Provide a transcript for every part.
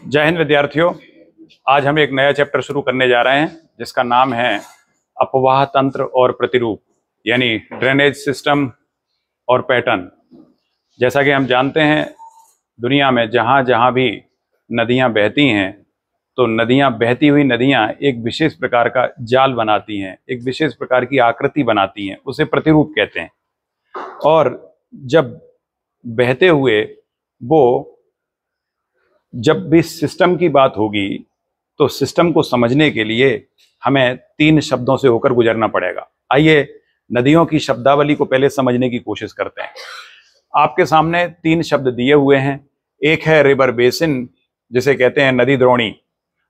जय हिंद विद्यार्थियों। आज हम एक नया चैप्टर शुरू करने जा रहे हैं जिसका नाम है अपवाह तंत्र और प्रतिरूप, यानी ड्रेनेज सिस्टम और पैटर्न। जैसा कि हम जानते हैं, दुनिया में जहाँ जहाँ भी नदियाँ बहती हैं तो नदियाँ, बहती हुई नदियाँ एक विशेष प्रकार का जाल बनाती हैं, एक विशेष प्रकार की आकृति बनाती हैं, उसे प्रतिरूप कहते हैं। और जब बहते हुए वो, जब भी सिस्टम की बात होगी तो सिस्टम को समझने के लिए हमें तीन शब्दों से होकर गुजरना पड़ेगा। आइए नदियों की शब्दावली को पहले समझने की कोशिश करते हैं। आपके सामने तीन शब्द दिए हुए हैं। एक है रिवर बेसिन, जिसे कहते हैं नदी द्रोणी,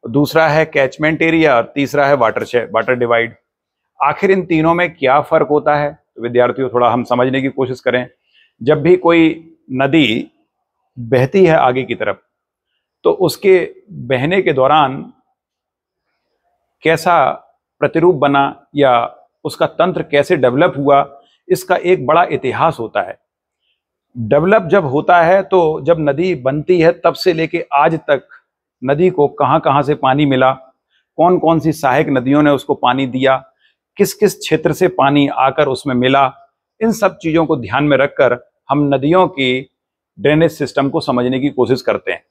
दूसरा है कैचमेंट एरिया और तीसरा है वाटर डिवाइड। आखिर इन तीनों में क्या फर्क होता है, तो विद्यार्थियों थोड़ा हम समझने की कोशिश करें। जब भी कोई नदी बहती है आगे की तरफ, तो उसके बहने के दौरान कैसा प्रतिरूप बना या उसका तंत्र कैसे डेवलप हुआ, इसका एक बड़ा इतिहास होता है। डेवलप जब होता है तो जब नदी बनती है तब से लेके आज तक नदी को कहां कहां से पानी मिला, कौन कौन सी सहायक नदियों ने उसको पानी दिया, किस किस क्षेत्र से पानी आकर उसमें मिला, इन सब चीजों को ध्यान में रखकर हम नदियों की ड्रेनेज सिस्टम को समझने की कोशिश करते हैं।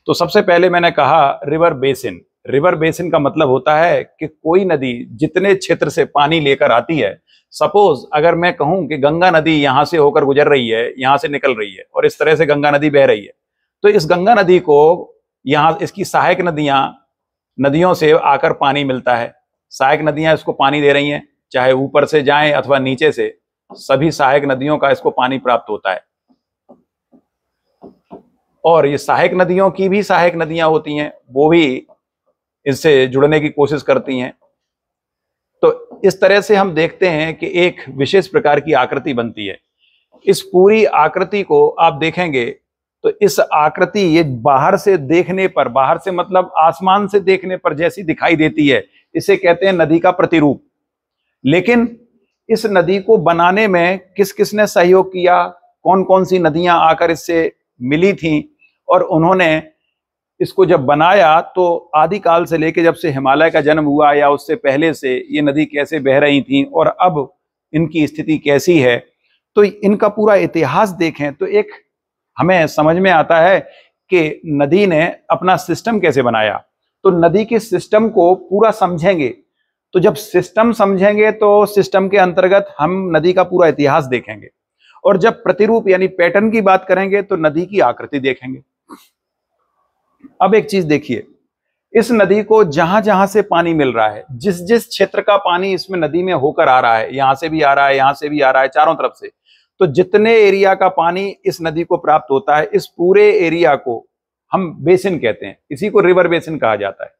तो सबसे पहले मैंने कहा रिवर बेसिन। रिवर बेसिन का मतलब होता है कि कोई नदी जितने क्षेत्र से पानी लेकर आती है, सपोज अगर मैं कहूं कि गंगा नदी यहां से होकर गुजर रही है, यहां से निकल रही है और इस तरह से गंगा नदी बह रही है, तो इस गंगा नदी को यहां इसकी सहायक नदियों से आकर पानी मिलता है। सहायक नदियां इसको पानी दे रही हैं, चाहे ऊपर से जाएं अथवा नीचे से, सभी सहायक नदियों का इसको पानी प्राप्त होता है। और ये सहायक नदियों की भी सहायक नदियां होती हैं, वो भी इससे जुड़ने की कोशिश करती हैं। तो इस तरह से हम देखते हैं कि एक विशेष प्रकार की आकृति बनती है। इस पूरी आकृति को आप देखेंगे तो इस आकृति, ये बाहर से देखने पर, बाहर से मतलब आसमान से देखने पर जैसी दिखाई देती है, इसे कहते हैं नदी का प्रतिरूप। लेकिन इस नदी को बनाने में किस किसने सहयोग किया, कौन कौन सी नदियां आकर इससे मिली थीं और उन्होंने इसको जब बनाया, तो आदिकाल से लेकर जब से हिमालय का जन्म हुआ या उससे पहले से ये नदी कैसे बह रही थी और अब इनकी स्थिति कैसी है, तो इनका पूरा इतिहास देखें तो एक हमें समझ में आता है कि नदी ने अपना सिस्टम कैसे बनाया। तो नदी के सिस्टम को पूरा समझेंगे, तो जब सिस्टम समझेंगे तो सिस्टम के अंतर्गत हम नदी का पूरा इतिहास देखेंगे, और जब प्रतिरूप यानी पैटर्न की बात करेंगे तो नदी की आकृति देखेंगे। अब एक चीज देखिए, इस नदी को जहां जहां से पानी मिल रहा है, जिस जिस क्षेत्र का पानी इसमें नदी में होकर आ रहा है, यहां से भी आ रहा है, यहां से भी आ रहा है, चारों तरफ से, तो जितने एरिया का पानी इस नदी को प्राप्त होता है, इस पूरे एरिया को हम बेसिन कहते हैं। इसी को रिवर बेसिन कहा जाता है।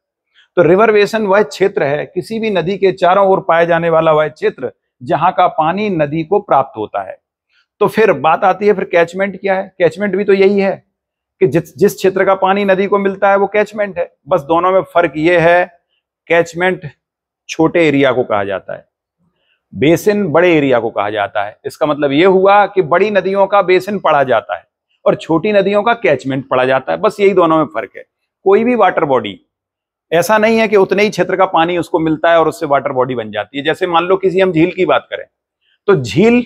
तो रिवर बेसिन वह क्षेत्र है, किसी भी नदी के चारों ओर पाए जाने वाला वह क्षेत्र जहां का पानी नदी को प्राप्त होता है। तो फिर बात आती है, फिर कैचमेंट क्या है? कैचमेंट भी तो यही है कि जिस क्षेत्र का पानी नदी को मिलता है वो कैचमेंट है। बस दोनों में फर्क ये है, कैचमेंट छोटे एरिया को कहा जाता है, बेसिन बड़े एरिया को कहा जाता है। इसका मतलब ये हुआ कि बड़ी नदियों का बेसिन पढ़ा जाता है और छोटी नदियों का कैचमेंट पढ़ा जाता है। बस यही दोनों में फर्क है। कोई भी वाटर बॉडी ऐसा नहीं है कि उतने ही क्षेत्र का पानी उसको मिलता है और उससे वाटर बॉडी बन जाती है। जैसे मान लो किसी हम झील की बात करें, तो झील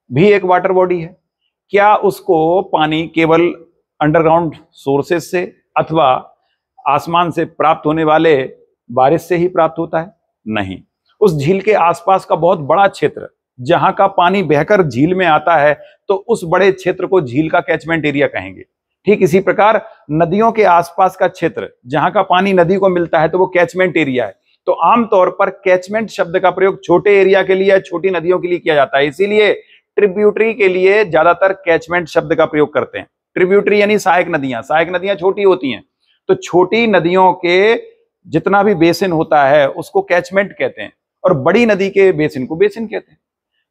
भी एक वाटर बॉडी है। क्या उसको पानी केवल अंडरग्राउंड सोर्सेज से अथवा आसमान से प्राप्त होने वाले बारिश से ही प्राप्त होता है? नहीं। उस झील के आसपास का बहुत बड़ा क्षेत्र जहां का पानी बहकर झील में आता है, तो उस बड़े क्षेत्र को झील का कैचमेंट एरिया कहेंगे। ठीक इसी प्रकार नदियों के आसपास का क्षेत्र जहां का पानी नदी को मिलता है, तो वो कैचमेंट एरिया है। तो आमतौर पर कैचमेंट शब्द का प्रयोग छोटे एरिया के लिए, छोटी नदियों के लिए किया जाता है। इसीलिए ट्रिब्यूटरी के लिए ज्यादातर कैचमेंट शब्द का प्रयोग करते हैं। ट्रिब्यूटरी यानी सहायक नदियां छोटी होती हैं, तो छोटी नदियों के जितना भी बेसिन होता है उसको कैचमेंट कहते हैं, और बड़ी नदी के बेसिन को बेसिन कहते हैं।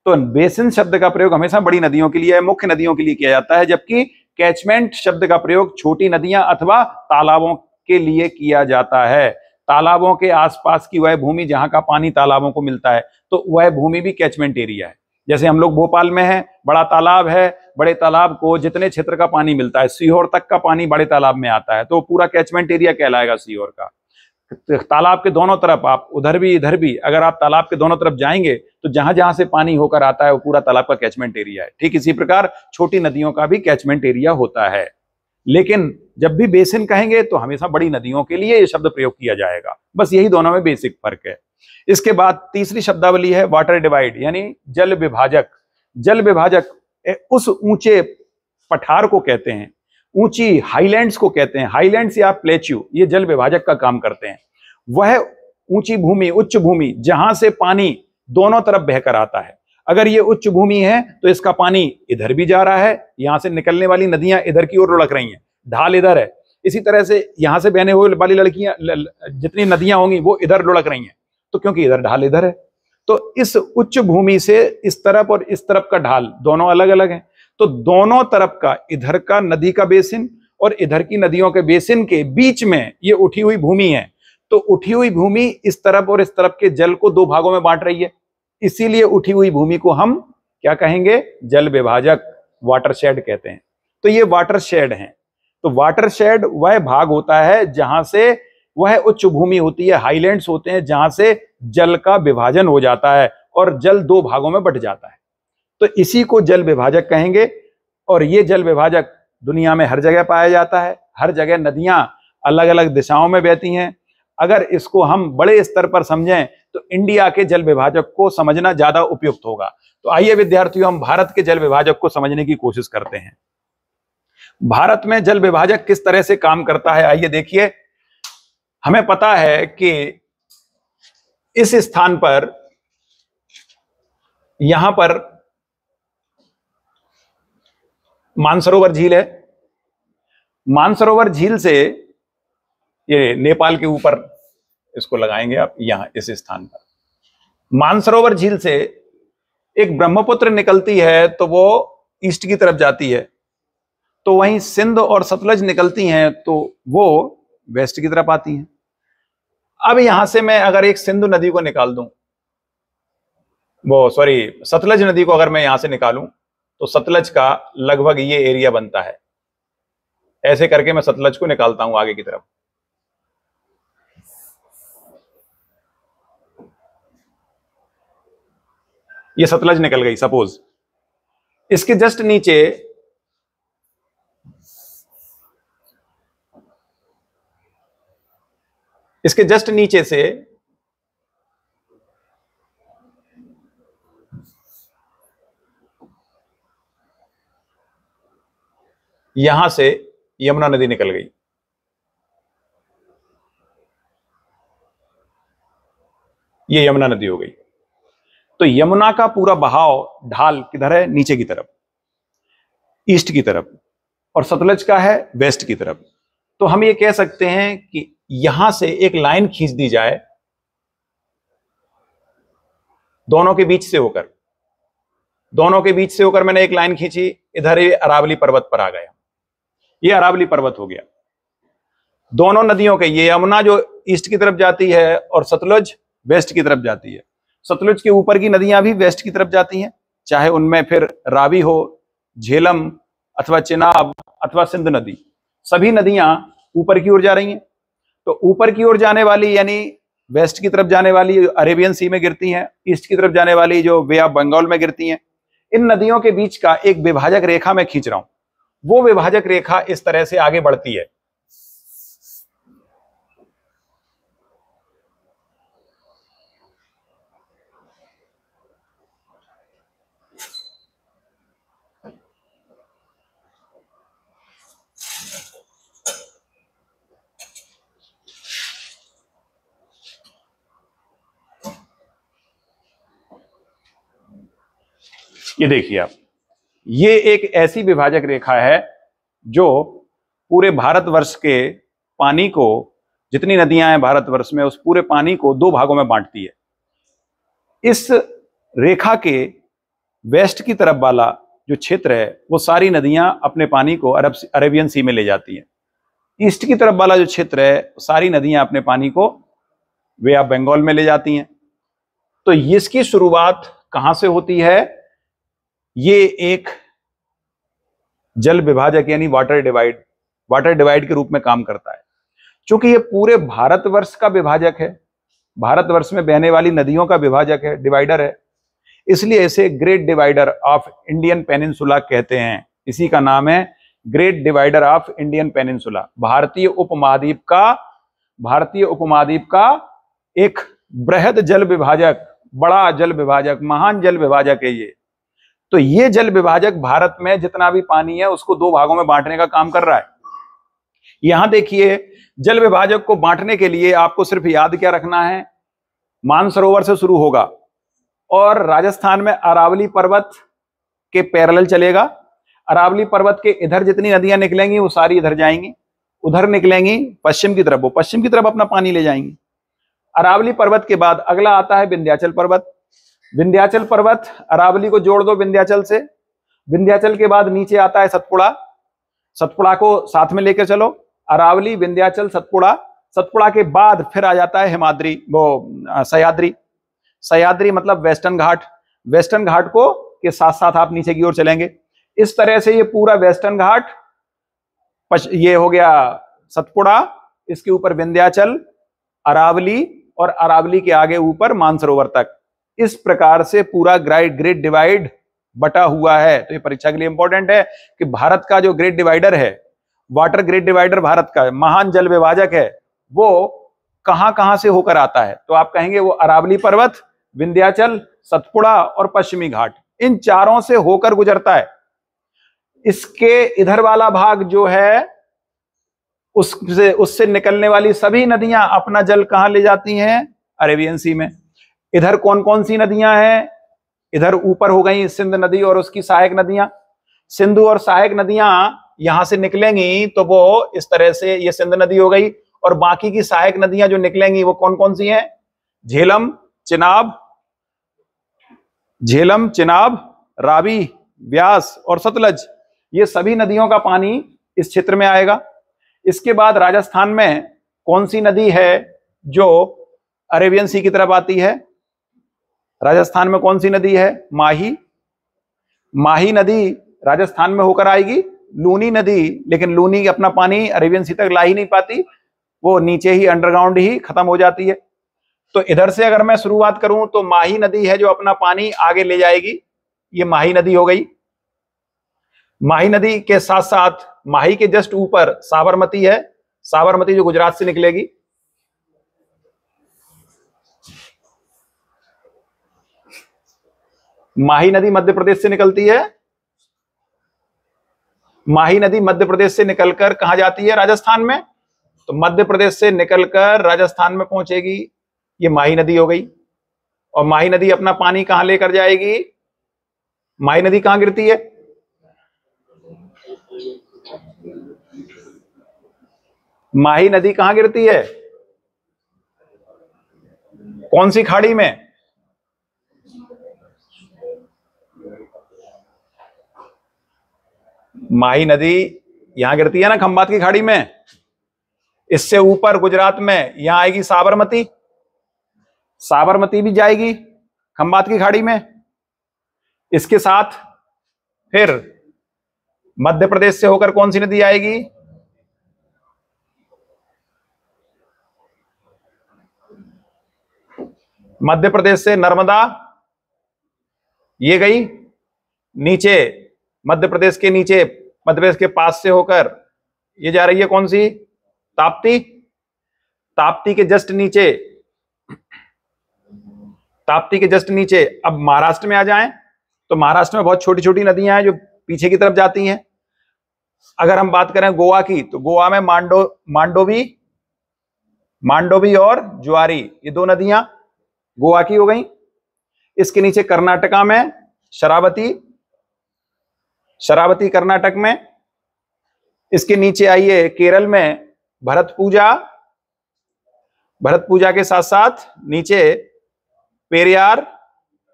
तो बेसिन शब्द का प्रयोग हमेशा बड़ी नदियों के लिए, मुख्य नदियों के लिए किया जाता है, जबकि कैचमेंट शब्द का प्रयोग छोटी नदियां अथवा तालाबों के लिए किया जाता है। तालाबों के आसपास की वह भूमि जहां का पानी तालाबों को मिलता है, तो वह भूमि भी कैचमेंट एरिया है। जैसे हम लोग भोपाल में हैं, बड़ा तालाब है, बड़े तालाब को जितने क्षेत्र का पानी मिलता है, सीहोर तक का पानी बड़े तालाब में आता है, तो पूरा कैचमेंट एरिया कहलाएगा सीहोर का। तालाब के दोनों तरफ आप उधर भी इधर भी अगर आप तालाब के दोनों तरफ जाएंगे तो जहां जहां से पानी होकर आता है वो पूरा तालाब का कैचमेंट एरिया है। ठीक इसी प्रकार छोटी नदियों का भी कैचमेंट एरिया होता है। लेकिन जब भी बेसिन कहेंगे तो हमेशा बड़ी नदियों के लिए ये शब्द प्रयोग किया जाएगा। बस यही दोनों में बेसिक फर्क है। इसके बाद तीसरी शब्दावली है वाटर डिवाइड, यानी जल विभाजक। जल विभाजक उस ऊंचे पठार को कहते हैं, ऊंची हाईलैंड्स को कहते हैं। हाईलैंड्स या प्लेच्यू ये जल विभाजक का काम करते हैं। वह ऊंची भूमि, उच्च भूमि जहां से पानी दोनों तरफ बहकर आता है। अगर ये उच्च भूमि है तो इसका पानी इधर भी जा रहा है, यहां से निकलने वाली नदियां इधर की ओर लुढ़क रही हैं, ढाल इधर है। इसी तरह से यहां से बहने हुए वाली जितनी नदियां होंगी वो इधर लुढ़क रही हैं, तो क्योंकि इधर ढाल इधर है। तो इस उच्च भूमि से इस तरफ और इस तरफ का ढाल दोनों अलग अलग है, तो दोनों तरफ का, इधर का नदी का बेसिन और इधर की नदियों के बेसिन के बीच में ये उठी हुई भूमि है। तो उठी हुई भूमि इस तरफ और इस तरफ के जल को दो भागों में बांट रही है, इसीलिए उठी हुई भूमि को हम क्या कहेंगे? जल विभाजक, वाटरशेड कहते हैं। तो ये वाटरशेड हैं। तो वाटरशेड वह भाग होता है जहां से वह उच्च भूमि होती है, हाईलैंड्स होते हैं जहां से जल का विभाजन हो जाता है और जल दो भागों में बंट जाता है, तो इसी को जल विभाजक कहेंगे। और ये जल विभाजक दुनिया में हर जगह पाया जाता है। हर जगह नदियां अलग अलग दिशाओं में बहती हैं। अगर इसको हम बड़े स्तर पर समझें तो इंडिया के जल विभाजक को समझना ज्यादा उपयुक्त होगा। तो आइए विद्यार्थियों, हम भारत के जल विभाजक को समझने की कोशिश करते हैं। भारत में जल विभाजक किस तरह से काम करता है, आइए देखिए। हमें पता है कि इस स्थान पर, यहां पर मानसरोवर झील है। मानसरोवर झील से, ये नेपाल के ऊपर इसको लगाएंगे आप, यहां इस स्थान पर मानसरोवर झील से एक ब्रह्मपुत्र निकलती है तो वो ईस्ट की तरफ जाती है। तो वहीं सिंध और सतलज निकलती हैं तो वो वेस्ट की तरफ आती हैं। अब यहां से मैं अगर एक सिंधु नदी को निकाल दूं, सतलज नदी को अगर मैं यहां से निकालूं तो सतलज का लगभग ये एरिया बनता है। ऐसे करके मैं सतलज को निकालता हूं आगे की तरफ। ये सतलज निकल गई सपोज। इसके जस्ट नीचे से यहां से यमुना नदी निकल गई। ये यमुना नदी हो गई। तो यमुना का पूरा बहाव, ढाल किधर है? नीचे की तरफ, ईस्ट की तरफ, और सतलज का है वेस्ट की तरफ। तो हम ये कह सकते हैं कि यहां से एक लाइन खींच दी जाए दोनों के बीच से होकर। मैंने एक लाइन खींची, इधर ये अरावली पर्वत पर आ गया। ये अरावली पर्वत हो गया। दोनों नदियों के, ये यमुना जो ईस्ट की तरफ जाती है और सतलज वेस्ट की तरफ जाती है। सतलुज के ऊपर की नदियां भी वेस्ट की तरफ जाती हैं, चाहे उनमें फिर रावी हो, झेलम अथवा चिनाब अथवा सिंध नदी, सभी नदियां ऊपर की ओर जा रही हैं। तो ऊपर की ओर जाने वाली यानी वेस्ट की तरफ जाने वाली अरेबियन सी में गिरती हैं, ईस्ट की तरफ जाने वाली जो वे ऑफ बंगाल में गिरती हैं। इन नदियों के बीच का एक विभाजक रेखा मैं खींच रहा हूं। वो विभाजक रेखा इस तरह से आगे बढ़ती है। ये देखिए आप, ये एक ऐसी विभाजक रेखा है जो पूरे भारतवर्ष के पानी को, जितनी नदियां हैं भारतवर्ष में, उस पूरे पानी को दो भागों में बांटती है। इस रेखा के वेस्ट की तरफ वाला जो क्षेत्र है वो सारी नदियां अपने पानी को अरेबियन सी में ले जाती हैं। ईस्ट की तरफ वाला जो क्षेत्र है सारी नदियां अपने पानी को वे ऑफ बंगाल में ले जाती हैं। तो इसकी शुरुआत कहां से होती है? ये एक जल विभाजक यानी वाटर डिवाइड के रूप में काम करता है। क्योंकि ये पूरे भारतवर्ष का विभाजक है, भारतवर्ष में बहने वाली नदियों का विभाजक है, डिवाइडर है, इसलिए इसे great divider of Indian peninsula कहते हैं। इसी का नाम है great divider of Indian peninsula. भारतीय उपमहाद्वीप का एक बृहद जल विभाजक, बड़ा जल विभाजक, महान जल विभाजक है ये। तो ये जल विभाजक भारत में जितना भी पानी है उसको दो भागों में बांटने का काम कर रहा है। यहां देखिए, जल विभाजक को बांटने के लिए आपको सिर्फ याद क्या रखना है, मानसरोवर से शुरू होगा और राजस्थान में अरावली पर्वत के पैरेलल चलेगा। अरावली पर्वत के इधर जितनी नदियां निकलेंगी वो सारी इधर जाएंगी, उधर निकलेंगी पश्चिम की तरफ, वो पश्चिम की तरफ अपना पानी ले जाएंगी। अरावली पर्वत के बाद अगला आता है विंध्याचल पर्वत। विंध्याचल पर्वत, अरावली को जोड़ दो विंध्याचल से। विंध्याचल के बाद नीचे आता है सतपुड़ा, सतपुड़ा को साथ में लेकर चलो, अरावली, विंध्याचल, सतपुड़ा। सतपुड़ा के बाद फिर आ जाता है हिमाद्री, सह्याद्री। सह्याद्री मतलब वेस्टर्न घाट। वेस्टर्न घाट को के साथ साथ आप नीचे की ओर चलेंगे। इस तरह से ये पूरा वेस्टर्न घाट, ये हो गया सतपुड़ा, इसके ऊपर विंध्याचल, अरावली और अरावली के आगे ऊपर मानसरोवर तक। इस प्रकार से पूरा ग्रेट डिवाइड बटा हुआ है। तो ये परीक्षा के लिए इंपॉर्टेंट है कि भारत का जो ग्रेट डिवाइडर है, वाटर ग्रेट डिवाइडर भारत का महान जल विभाजक है, वो कहां कहां से होकर आता है। तो आप कहेंगे वो अरावली पर्वत, विंध्याचल, सतपुड़ा और पश्चिमी घाट, इन चारों से होकर गुजरता है। इसके इधर वाला भाग जो है उससे निकलने वाली सभी नदियां अपना जल कहां ले जाती हैं, अरेबियन सी में। इधर कौन कौन सी नदियां हैं, इधर ऊपर हो गई सिंध नदी और उसकी सहायक नदियां। सिंधु और सहायक नदियां यहां से निकलेंगी तो वो इस तरह से, ये सिंध नदी हो गई, और बाकी की सहायक नदियां जो निकलेंगी वो कौन कौन सी हैं, झेलम, चिनाब, रावी, व्यास और सतलज। ये सभी नदियों का पानी इस क्षेत्र में आएगा। इसके बाद राजस्थान में कौन सी नदी है जो अरेबियन सी की तरफ आती है, राजस्थान में कौन सी नदी है, माही नदी राजस्थान में होकर आएगी। लूनी नदी, लेकिन लूनी अपना पानी अरेबियन सी तक ला ही नहीं पाती, वो नीचे ही अंडरग्राउंड ही खत्म हो जाती है। तो इधर से अगर मैं शुरुआत करूं तो माही नदी है जो अपना पानी आगे ले जाएगी, ये माही नदी हो गई। माही नदी के साथ साथ माही के जस्ट ऊपर साबरमती है, साबरमती जो गुजरात से निकलेगी। माही नदी मध्य प्रदेश से निकलती है। माही नदी मध्य प्रदेश से निकलकर कहां जाती है, राजस्थान में। तो मध्य प्रदेश से निकलकर राजस्थान में पहुंचेगी, ये माही नदी हो गई। और माही नदी अपना पानी कहां लेकर जाएगी, माही नदी कहां गिरती है, माही नदी कहां गिरती है, कौन सी खाड़ी में, माही नदी यहां गिरती है ना, खंबात की खाड़ी में। इससे ऊपर गुजरात में यहां आएगी साबरमती, साबरमती भी जाएगी खंबात की खाड़ी में। इसके साथ फिर मध्य प्रदेश से होकर कौन सी नदी आएगी, मध्य प्रदेश से नर्मदा, ये गई नीचे, मध्य प्रदेश के नीचे, मध्य प्रदेश के पास से होकर ये जा रही है कौन सी, ताप्ती। ताप्ती के जस्ट नीचे, ताप्ती के जस्ट नीचे अब महाराष्ट्र में आ जाएं तो महाराष्ट्र में बहुत छोटी छोटी नदियां हैं जो पीछे की तरफ जाती हैं। अगर हम बात करें गोवा की, तो गोवा में मांडोवी और ज्वारी, ये दो नदियां गोवा की हो गई। इसके नीचे कर्नाटका में शरावती कर्नाटक में। इसके नीचे आइए केरल में भरतपूजा के साथ साथ नीचे पेरियार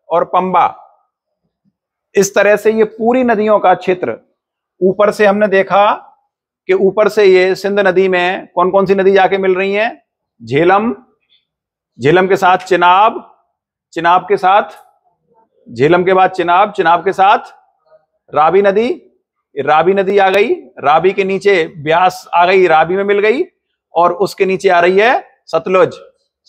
और पंबा। इस तरह से ये पूरी नदियों का क्षेत्र, ऊपर से हमने देखा कि ऊपर से ये सिंध नदी में कौन कौन सी नदी जाके मिल रही हैं, झेलम के साथ चिनाब के साथ, झेलम के बाद चिनाब के साथ रावी नदी, रावी नदी आ गई, रावी के नीचे ब्यास आ गई, रावी में मिल गई, और उसके नीचे आ रही है सतलुज,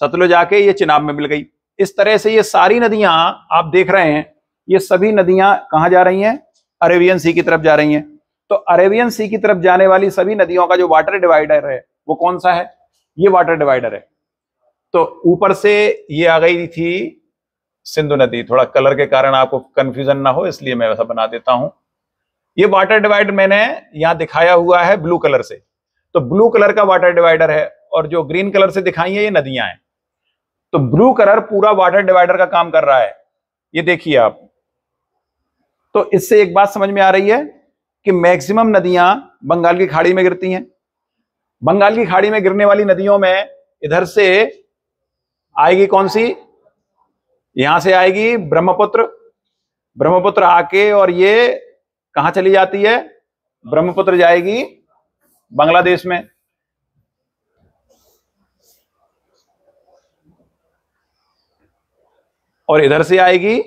सतलुज आके ये चिनाब में मिल गई। इस तरह से ये सारी नदियां आप देख रहे हैं, ये सभी नदियां कहां जा रही हैं? अरेबियन सी की तरफ जा रही हैं। तो अरेबियन सी की तरफ जाने वाली सभी नदियों का जो वाटर डिवाइडर है वो कौन सा है? ये वाटर डिवाइडर है। तो ऊपर से ये आ गई थी सिंधु नदी, थोड़ा कलर के कारण आपको कंफ्यूजन ना हो इसलिए मैं वैसा बना देता हूं। ये वाटर डिवाइडर मैंने यहां दिखाया हुआ है ब्लू कलर से, तो ब्लू कलर का वाटर डिवाइडर है, और जो ग्रीन कलर से दिखाई है ये नदियां हैं। तो ब्लू कलर पूरा वाटर डिवाइडर का काम कर रहा है, ये देखिए आप। तो इससे एक बात समझ में आ रही है कि मैक्सिमम नदियां बंगाल की खाड़ी में गिरती हैं। बंगाल की खाड़ी में गिरने वाली नदियों में इधर से आएगी कौन सी? यहां से आएगी ब्रह्मपुत्र, ब्रह्मपुत्र आके और ये कहां चली जाती है? ब्रह्मपुत्र जाएगी बांग्लादेश में। और इधर से आएगी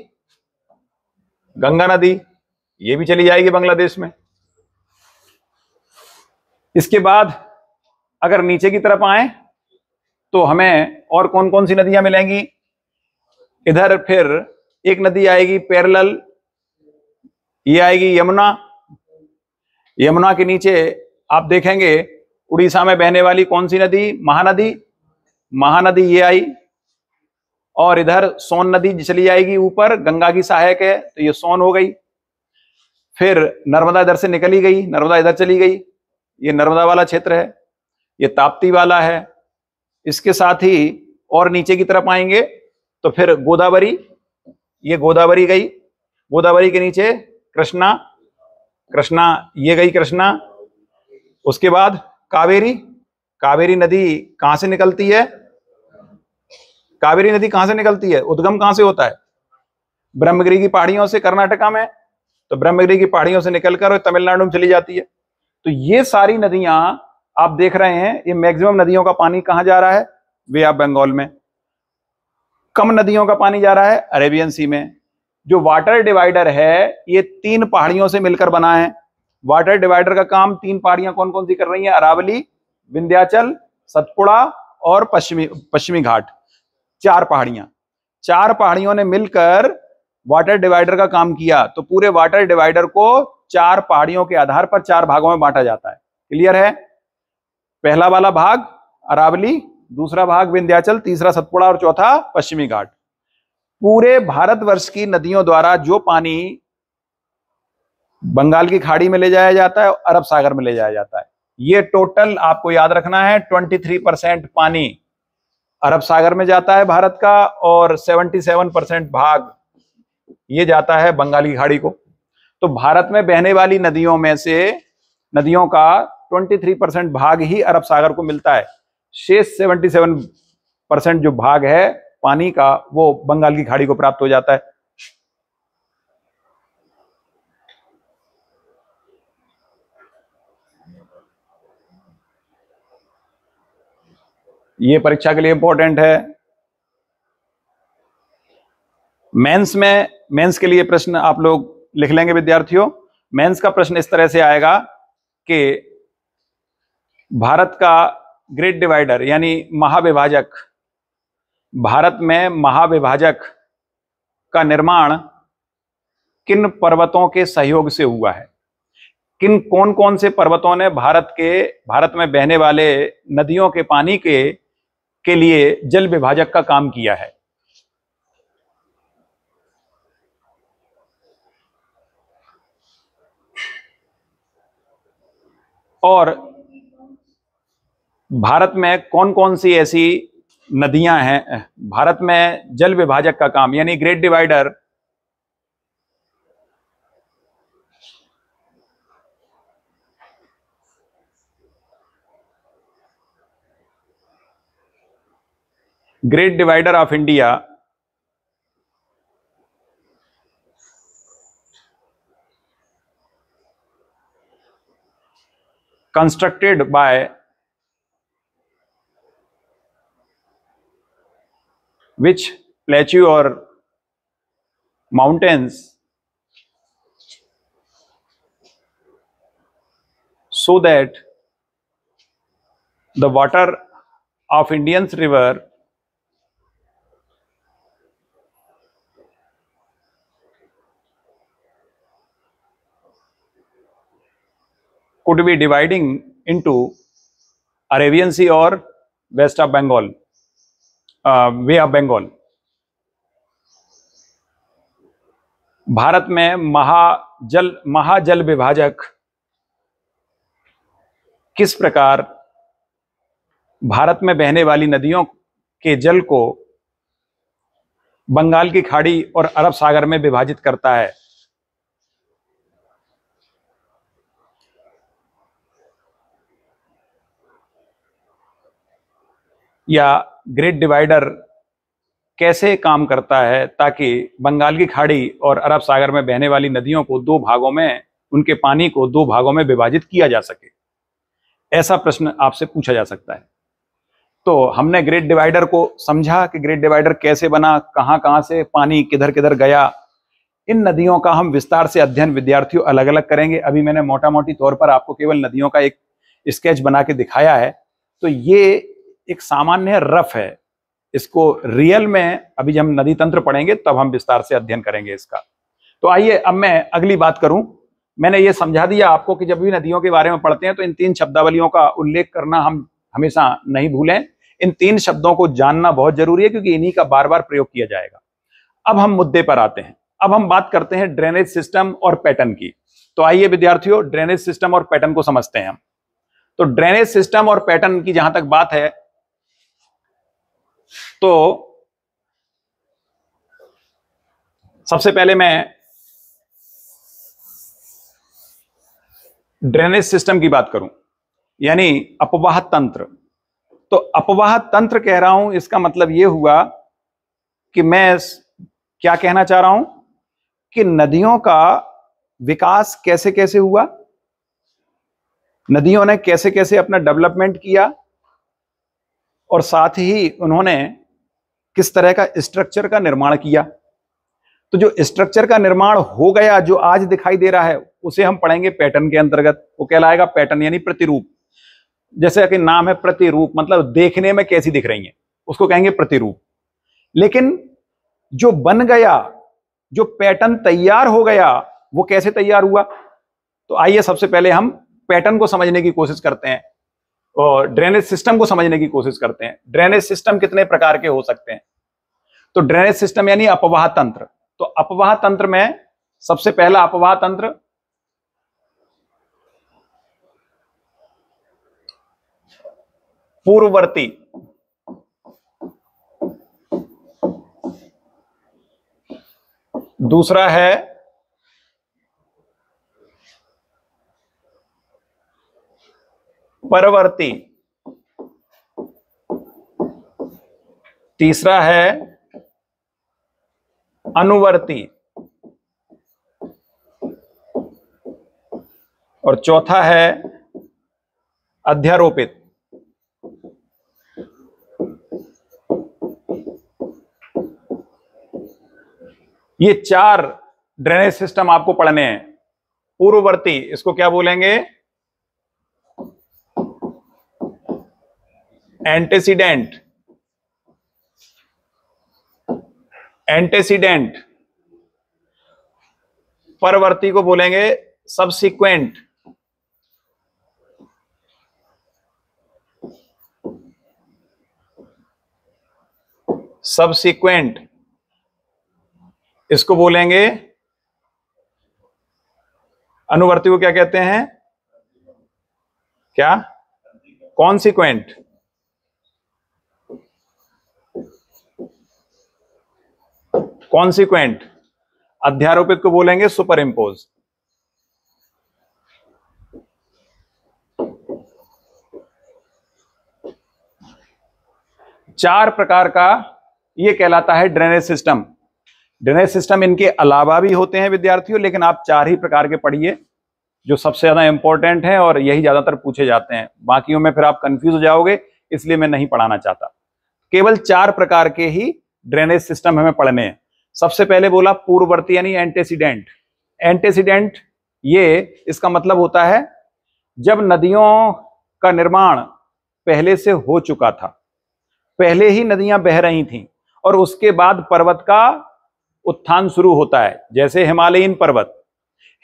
गंगा नदी, ये भी चली जाएगी बांग्लादेश में। इसके बाद अगर नीचे की तरफ आए तो हमें और कौन कौन सी नदियां मिलेंगी? इधर फिर एक नदी आएगी पैरेलल, ये आएगी यमुना। यमुना के नीचे आप देखेंगे उड़ीसा में बहने वाली कौन सी नदी? महानदी, महानदी ये आई। और इधर सोन नदी चली जाएगी ऊपर, गंगा की सहायक है तो ये सोन हो गई। फिर नर्मदा इधर से निकली गई, नर्मदा इधर चली गई, ये नर्मदा वाला क्षेत्र है। ये ताप्ती वाला है। इसके साथ ही और नीचे की तरफ आएंगे तो फिर गोदावरी, ये गोदावरी गई, गोदावरी के नीचे कृष्णा, कृष्णा ये गई कृष्णा। उसके बाद कावेरी, कावेरी नदी कहां से निकलती है? कावेरी नदी कहां से निकलती है? उद्गम कहां से होता है? ब्रह्मगिरी की पहाड़ियों से, कर्नाटका में। तो ब्रह्मगिरी की पहाड़ियों से निकलकर तमिलनाडु में चली जाती है। तो ये सारी नदियां आप देख रहे हैं, ये मैक्सिमम नदियों का पानी कहां जा रहा है? वे ऑफ बंगाल में। कम नदियों का पानी जा रहा है अरेबियन सी में। जो वाटर डिवाइडर है ये 3 पहाड़ियों से मिलकर बना है। वाटर डिवाइडर का काम 3 पहाड़ियां कौन कौन सी कर रही हैं? अरावली, विंध्याचल, सतपुड़ा और पश्चिमी घाट। 4 पहाड़ियां, 4 पहाड़ियों ने मिलकर वाटर डिवाइडर का काम किया। तो पूरे वाटर डिवाइडर को 4 पहाड़ियों के आधार पर 4 भागों में बांटा जाता है। क्लियर है? पहला वाला भाग अरावली, दूसरा भाग विंध्याचल, तीसरा सतपुड़ा और चौथा पश्चिमी घाट। पूरे भारतवर्ष की नदियों द्वारा जो पानी बंगाल की खाड़ी में ले जाया जाता है और अरब सागर में ले जाया जाता है, ये टोटल आपको याद रखना है 23% पानी अरब सागर में जाता है भारत का, और 77% भाग ये जाता है बंगाल की खाड़ी को। तो भारत में बहने वाली नदियों में से नदियों का 23% भाग ही अरब सागर को मिलता है। शेष 77% जो भाग है पानी का वो बंगाल की खाड़ी को प्राप्त हो जाता है। ये परीक्षा के लिए इंपॉर्टेंट है। मेंस में, मेंस के लिए प्रश्न आप लोग लिख लेंगे विद्यार्थियों। मेंस का प्रश्न इस तरह से आएगा कि भारत का ग्रेट डिवाइडर यानी महाविभाजक, भारत में महाविभाजक का निर्माण किन पर्वतों के सहयोग से हुआ है? किन कौन कौन से पर्वतों ने भारत में बहने वाले नदियों के पानी के लिए जल विभाजक का काम किया है? और भारत में कौन कौन सी ऐसी नदियां हैं भारत में जल विभाजक का काम यानी great divider great divider of India constructed by which plateau or mountains so that the water of Indian's river could be dividing into Arabian Sea or West of Bengal, Bay of Bengal. Bharat में महाजल विभाजक किस प्रकार भारत में बहने वाली नदियों के जल को बंगाल की खाड़ी और अरब सागर में विभाजित करता है। या ग्रेट डिवाइडर कैसे काम करता है ताकि बंगाल की खाड़ी और अरब सागर में बहने वाली नदियों को दो भागों में, उनके पानी को दो भागों में विभाजित किया जा सके, ऐसा प्रश्न आपसे पूछा जा सकता है। तो हमने ग्रेट डिवाइडर को समझा कि ग्रेट डिवाइडर कैसे बना, कहां कहां से पानी किधर किधर गया। इन नदियों का हम विस्तार से अध्ययन विद्यार्थियों अलग अलग करेंगे। अभी मैंने मोटा मोटी तौर पर आपको केवल नदियों का एक स्केच बना के दिखाया है। तो ये एक सामान्य रफ है, इसको रियल में अभी जब हम नदी तंत्र पढ़ेंगे तब हम विस्तार से अध्ययन करेंगे इसका। तो आइए अब मैं अगली बात करूं। मैंने ये समझा दिया आपको कि जब भी नदियों के बारे में पढ़ते हैं तो इन तीन शब्दावलियों का उल्लेख करना हम हमेशा नहीं भूलें। इन तीन शब्दों को जानना बहुत जरूरी है क्योंकि इन्हीं का बार बार प्रयोग किया जाएगा। अब हम मुद्दे पर आते हैं। अब हम बात करते हैं ड्रेनेज सिस्टम और पैटर्न की। तो आइए विद्यार्थियों, ड्रेनेज सिस्टम और पैटर्न को समझते हैं हम। तो ड्रेनेज सिस्टम और पैटर्न की जहां तक बात है तो सबसे पहले मैं ड्रेनेज सिस्टम की बात करूं, यानी अपवाह तंत्र। तो अपवाह तंत्र कह रहा हूं, इसका मतलब यह हुआ कि मैं क्या कहना चाह रहा हूं कि नदियों का विकास कैसे कैसे हुआ, नदियों ने कैसे कैसे अपना डेवलपमेंट किया और साथ ही उन्होंने किस तरह का स्ट्रक्चर का निर्माण किया। तो जो स्ट्रक्चर का निर्माण हो गया, जो आज दिखाई दे रहा है, उसे हम पढ़ेंगे पैटर्न के अंतर्गत। वो कहलाएगा पैटर्न, यानी प्रतिरूप। जैसे कि नाम है प्रतिरूप, मतलब देखने में कैसी दिख रही है, उसको कहेंगे प्रतिरूप। लेकिन जो बन गया, जो पैटर्न तैयार हो गया, वो कैसे तैयार हुआ। तो आइए सबसे पहले हम पैटर्न को समझने की कोशिश करते हैं और ड्रेनेज सिस्टम को समझने की कोशिश करते हैं। ड्रेनेज सिस्टम कितने प्रकार के हो सकते हैं। तो ड्रेनेज सिस्टम यानी अपवाह तंत्र। तो अपवाह तंत्र में सबसे पहला अपवाह तंत्र पूर्ववर्ती। दूसरा है परवर्ती। तीसरा है अनुवर्ती और चौथा है अध्यारोपित। ये चार ड्रेनेज सिस्टम आपको पढ़ने हैं। पूर्ववर्ती, इसको क्या बोलेंगे, एंटेसीडेंट। एंटेसीडेंट। परवर्ती को बोलेंगे सबसिक्वेंट। सबसिक्वेंट इसको बोलेंगे, अनुवर्ती को क्या कहते हैं, क्या, कॉन्सिक्वेंट। कॉन्सिक्वेंट। अध्यारोपित को बोलेंगे सुपर इम्पोज। चार प्रकार का ये कहलाता है ड्रेनेज सिस्टम। ड्रेनेज सिस्टम इनके अलावा भी होते हैं विद्यार्थियों, लेकिन आप चार ही प्रकार के पढ़िए जो सबसे ज्यादा इंपॉर्टेंट है और यही ज्यादातर पूछे जाते हैं। बाकियों में फिर आप कंफ्यूज हो जाओगे, इसलिए मैं नहीं पढ़ाना चाहता। केवल चार प्रकार के ही ड्रेनेज सिस्टम हमें पढ़ने हैं। सबसे पहले बोला पूर्ववर्ती यानी एंटेसीडेंट। एंटेसीडेंट ये इसका मतलब होता है जब नदियों का निर्माण पहले से हो चुका था, पहले ही नदियां बह रही थीं और उसके बाद पर्वत का उत्थान शुरू होता है। जैसे हिमालयीन पर्वत,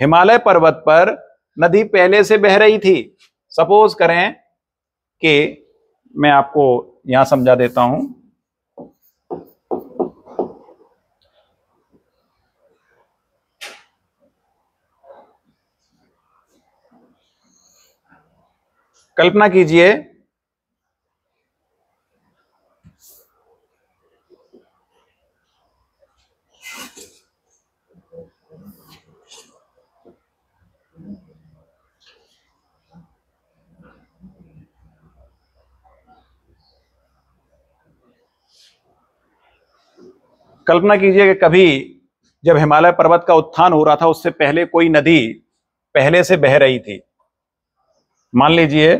हिमालय पर्वत पर नदी पहले से बह रही थी। सपोज करें कि मैं आपको यहां समझा देता हूं। कल्पना कीजिए कल्पना कीजिए कि कभी जब हिमालय पर्वत का उत्थान हो रहा था, उससे पहले कोई नदी पहले से बह रही थी। मान लीजिए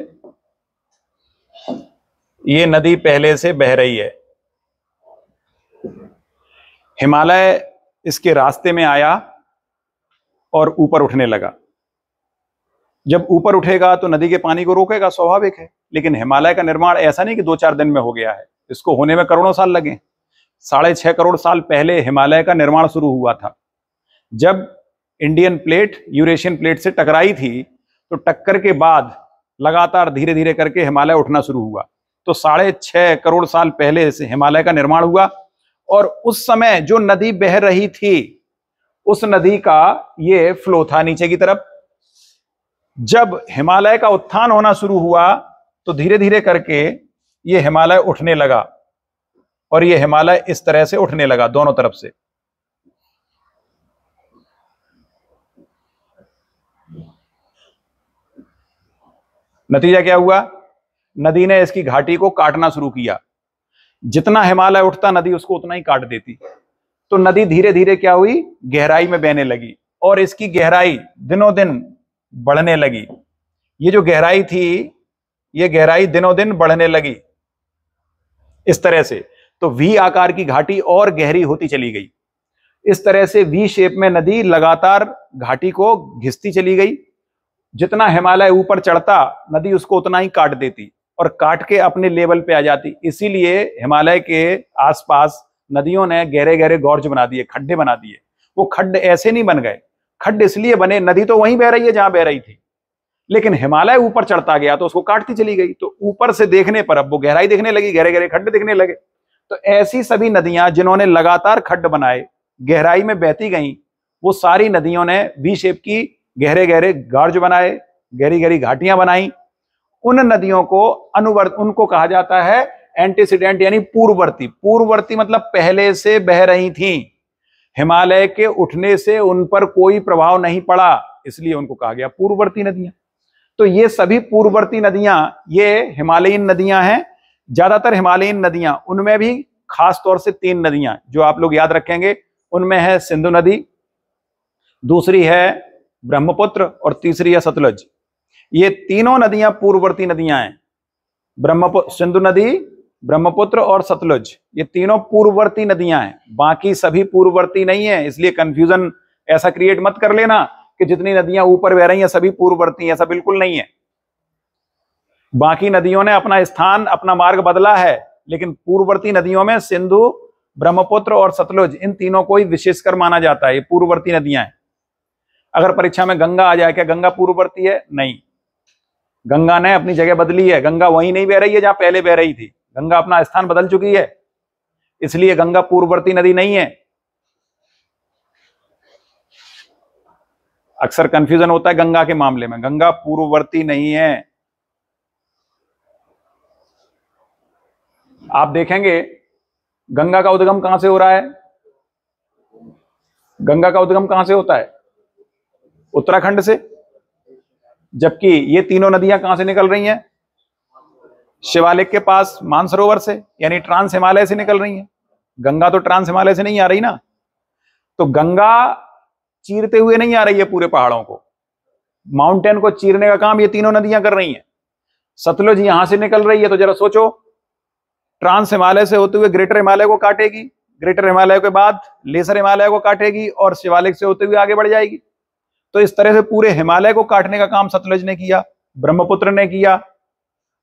ये नदी पहले से बह रही है, हिमालय इसके रास्ते में आया और ऊपर उठने लगा। जब ऊपर उठेगा तो नदी के पानी को रोकेगा, स्वाभाविक है। लेकिन हिमालय का निर्माण ऐसा नहीं कि 2-4 दिन में हो गया है, इसको होने में करोड़ों साल लगे। 6.5 करोड़ साल पहले हिमालय का निर्माण शुरू हुआ था। जब इंडियन प्लेट यूरेशियन प्लेट से टकराई थी, तो टक्कर के बाद लगातार धीरे धीरे करके हिमालय उठना शुरू हुआ। तो 6.5 करोड़ साल पहले से हिमालय का निर्माण हुआ। और उस समय जो नदी बह रही थी, उस नदी का ये फ्लो था नीचे की तरफ। जब हिमालय का उत्थान होना शुरू हुआ, तो धीरे धीरे करके ये हिमालय उठने लगा और ये हिमालय इस तरह से उठने लगा दोनों तरफ से। नतीजा क्या हुआ? नदी ने इसकी घाटी को काटना शुरू किया। जितना हिमालय उठता, नदी उसको उतना ही काट देती। तो नदी धीरे धीरे क्या हुई? गहराई में बहने लगी और इसकी गहराई दिनों दिन बढ़ने लगी। ये जो गहराई थी, ये गहराई दिनों दिन बढ़ने लगी इस तरह से। तो वी आकार की घाटी और गहरी होती चली गई। इस तरह से वी शेप में नदी लगातार घाटी को घिसती चली गई। जितना हिमालय ऊपर चढ़ता, नदी उसको उतना ही काट देती और काट के अपने लेवल पे आ जाती। इसीलिए हिमालय के आसपास नदियों ने गहरे गहरे गॉर्ज बना दिए, खड्डे बना दिए। वो खड्डे ऐसे नहीं बन गए, खड्डे इसलिए बने, नदी तो वहीं बह रही है जहां बह रही थी, लेकिन हिमालय ऊपर चढ़ता गया तो उसको काटती चली गई। तो ऊपर से देखने पर अब वो गहराई दिखने लगी, गहरे गहरे खड्डे दिखने लगे। तो ऐसी सभी नदियां जिन्होंने लगातार खड्ड बनाए, गहराई में बहती गईं, वो सारी नदियों ने वी शेप की गहरे गहरे गॉर्ज बनाए, गहरी गहरी घाटियां बनाई। उन नदियों को उनको कहा जाता है एंटीसीडेंट, यानी पूर्ववर्ती। पूर्ववर्ती मतलब पहले से बह रही थी, हिमालय के उठने से उन पर कोई प्रभाव नहीं पड़ा, इसलिए उनको कहा गया पूर्ववर्ती नदियां। तो ये सभी पूर्ववर्ती नदियां ये हिमालयीन नदियां हैं। ज्यादातर हिमालयीन नदियां, उनमें भी खास तौर से 3 नदियां जो आप लोग याद रखेंगे, उनमें है सिंधु नदी, दूसरी है ब्रह्मपुत्र और तीसरी है सतलुज। ये तीनों नदियां पूर्ववर्ती नदियां हैं। सिंधु नदी, ब्रह्मपुत्र और सतलुज, ये तीनों पूर्ववर्ती नदियां हैं। बाकी सभी पूर्ववर्ती नहीं है, इसलिए कंफ्यूजन ऐसा क्रिएट मत कर लेना कि जितनी नदियां ऊपर बह रही हैं सभी पूर्ववर्ती हैं, ऐसा बिल्कुल नहीं है। बाकी नदियों ने अपना स्थान, अपना मार्ग बदला है, लेकिन पूर्ववर्ती नदियों में सिंधु, ब्रह्मपुत्र और सतलुज, इन तीनों को ही विशेषकर माना जाता है, ये पूर्ववर्ती नदियां हैं। अगर परीक्षा में गंगा आ जाए, क्या गंगा पूर्ववर्ती है? नहीं, गंगा ने अपनी जगह बदली है। गंगा वहीं नहीं बह रही है जहां पहले बह रही थी, गंगा अपना स्थान बदल चुकी है, इसलिए गंगा पूर्ववर्ती नदी नहीं है। अक्सर कंफ्यूजन होता है गंगा के मामले में, गंगा पूर्ववर्ती नहीं है। आप देखेंगे गंगा का उद्गम कहां से हो रहा है? गंगा का उद्गम कहां से होता है? उत्तराखंड से। जबकि ये तीनों नदियां कहां से निकल रही हैं? शिवालिक के पास मानसरोवर से, यानी ट्रांस हिमालय से निकल रही हैं। गंगा तो ट्रांस हिमालय से नहीं आ रही ना। तो गंगा चीरते हुए नहीं आ रही है पूरे पहाड़ों को, माउंटेन को चीरने का काम ये तीनों नदियां कर रही हैं। सतलुज यहां से निकल रही है, तो जरा सोचो, ट्रांस हिमालय से होते हुए ग्रेटर हिमालय को काटेगी, ग्रेटर हिमालय के बाद लेसर हिमालय को काटेगी और शिवालिक से होते हुए आगे बढ़ जाएगी। तो इस तरह से पूरे हिमालय को काटने का काम सतलुज ने किया। ब्रह्मपुत्र ने किया,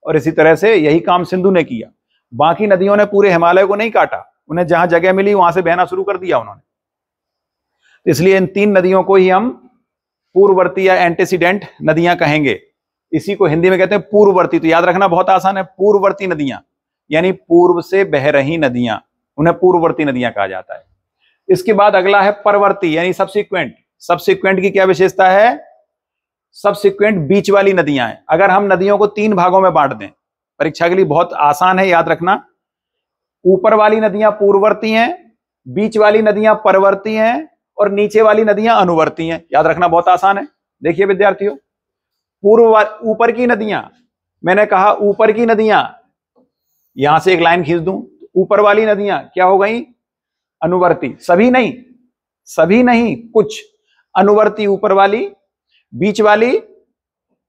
और इसी तरह से यही काम सिंधु ने किया। बाकी नदियों ने पूरे हिमालय को नहीं काटा, उन्हें जहां जगह मिली वहां से बहना शुरू कर दिया उन्होंने। इसलिए इन 3 नदियों को ही हम पूर्ववर्ती या एंटीसीडेंट नदियां कहेंगे। इसी को हिंदी में कहते हैं पूर्ववर्ती। तो याद रखना बहुत आसान है, पूर्ववर्ती नदियां यानी पूर्व से बह रही नदियां, उन्हें पूर्ववर्ती नदियां कहा जाता है। इसके बाद अगला है परवर्ती यानी सबसिक्वेंट। सबसिक्वेंट की क्या विशेषता है? सबसिक्वेंट बीच वाली नदियां हैं। अगर हम नदियों को 3 भागों में बांट दें, परीक्षा के लिए बहुत आसान है, याद रखना। ऊपर वाली नदियां पूर्ववर्ती हैं, बीच वाली नदियां परवर्ती हैं, और नीचे वाली नदियां अनुवर्ती हैं। याद रखना बहुत आसान है। देखिए विद्यार्थियों, ऊपर की नदियां, मैंने कहा ऊपर की नदियां, यहां से एक लाइन खींच दूं, ऊपर वाली नदियां क्या हो गई? अनुवर्ती। सभी नहीं, सभी नहीं, कुछ अनुवर्ती ऊपर वाली, बीच वाली ये